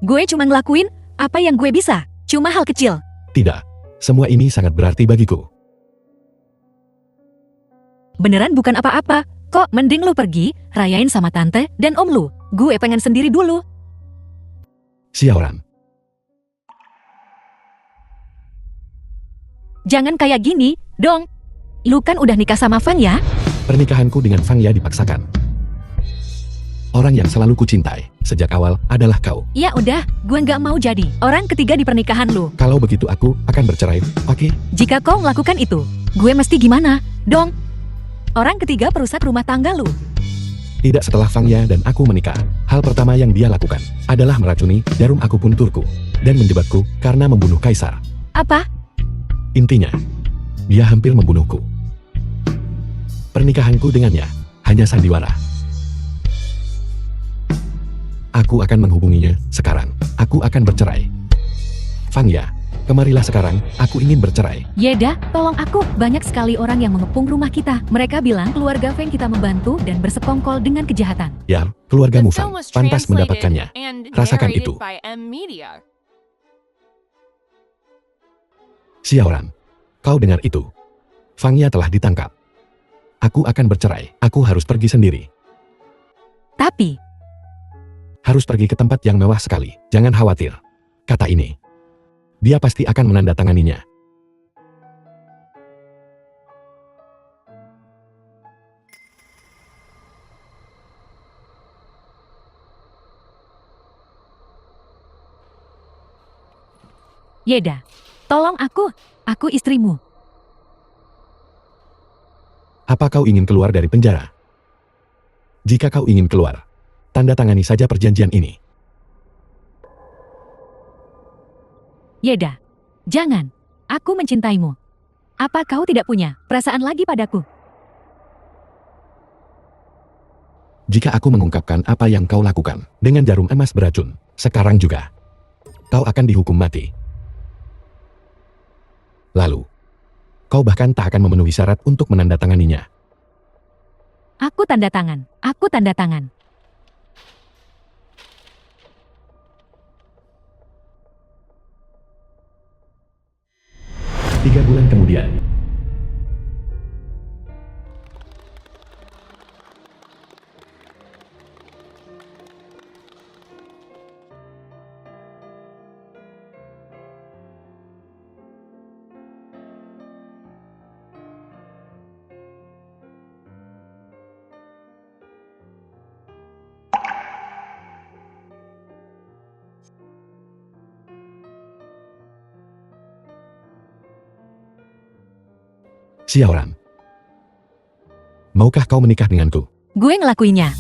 Gue cuma ngelakuin apa yang gue bisa. Cuma hal kecil. Tidak, semua ini sangat berarti bagiku. Beneran bukan apa-apa. Kok mending lu pergi, rayain sama tante dan om lu. Gue pengen sendiri dulu. Xiaoran, Jangan kayak gini, dong. Lu kan udah nikah sama Fang ya? pernikahanku dengan Fang Ya dipaksakan. Orang yang selalu kucintai sejak awal adalah kau. Ya udah, gue nggak mau jadi orang ketiga di pernikahan lu. Kalau begitu aku akan bercerai, oke? Jika kau melakukan itu, gue mesti gimana, dong? Orang ketiga perusak rumah tangga lu. Tidak setelah Fang Ya dan aku menikah, hal pertama yang dia lakukan adalah meracuni jarum akupunturku dan menjebakku karena membunuh kaisar. Apa? Intinya, dia hampir membunuhku. Pernikahanku dengannya hanya sandiwara. Aku akan menghubunginya sekarang. Aku akan bercerai. Fang Ya, kemarilah sekarang, aku ingin bercerai. Yeda, tolong aku. Banyak sekali orang yang mengepung rumah kita. Mereka bilang keluarga Feng kita membantu dan bersekongkol dengan kejahatan. Ya, keluargamu The film Fang was pantas translated mendapatkannya. and Rasakan narrated itu. by M Media. Xiaoran, kau dengar itu? Fang Ya telah ditangkap. Aku akan bercerai. Aku harus pergi sendiri. Tapi, Harus pergi ke tempat yang mewah sekali. Jangan khawatir. Kata ini. Dia pasti akan menandatanganinya. Yeda, tolong aku. Aku istrimu. Apa kau ingin keluar dari penjara? Jika kau ingin keluar, tanda tangani saja perjanjian ini. Yeda, jangan. Aku mencintaimu. Apa kau tidak punya perasaan lagi padaku? Jika aku mengungkapkan apa yang kau lakukan dengan jarum emas beracun, sekarang juga, kau akan dihukum mati. Lalu, kau bahkan tak akan memenuhi syarat untuk menandatanganinya. Aku tanda tangan. Aku tanda tangan. Tiga bulan kemudian, Xiaoran, maukah kau menikah denganku? Gue ngelakuinnya.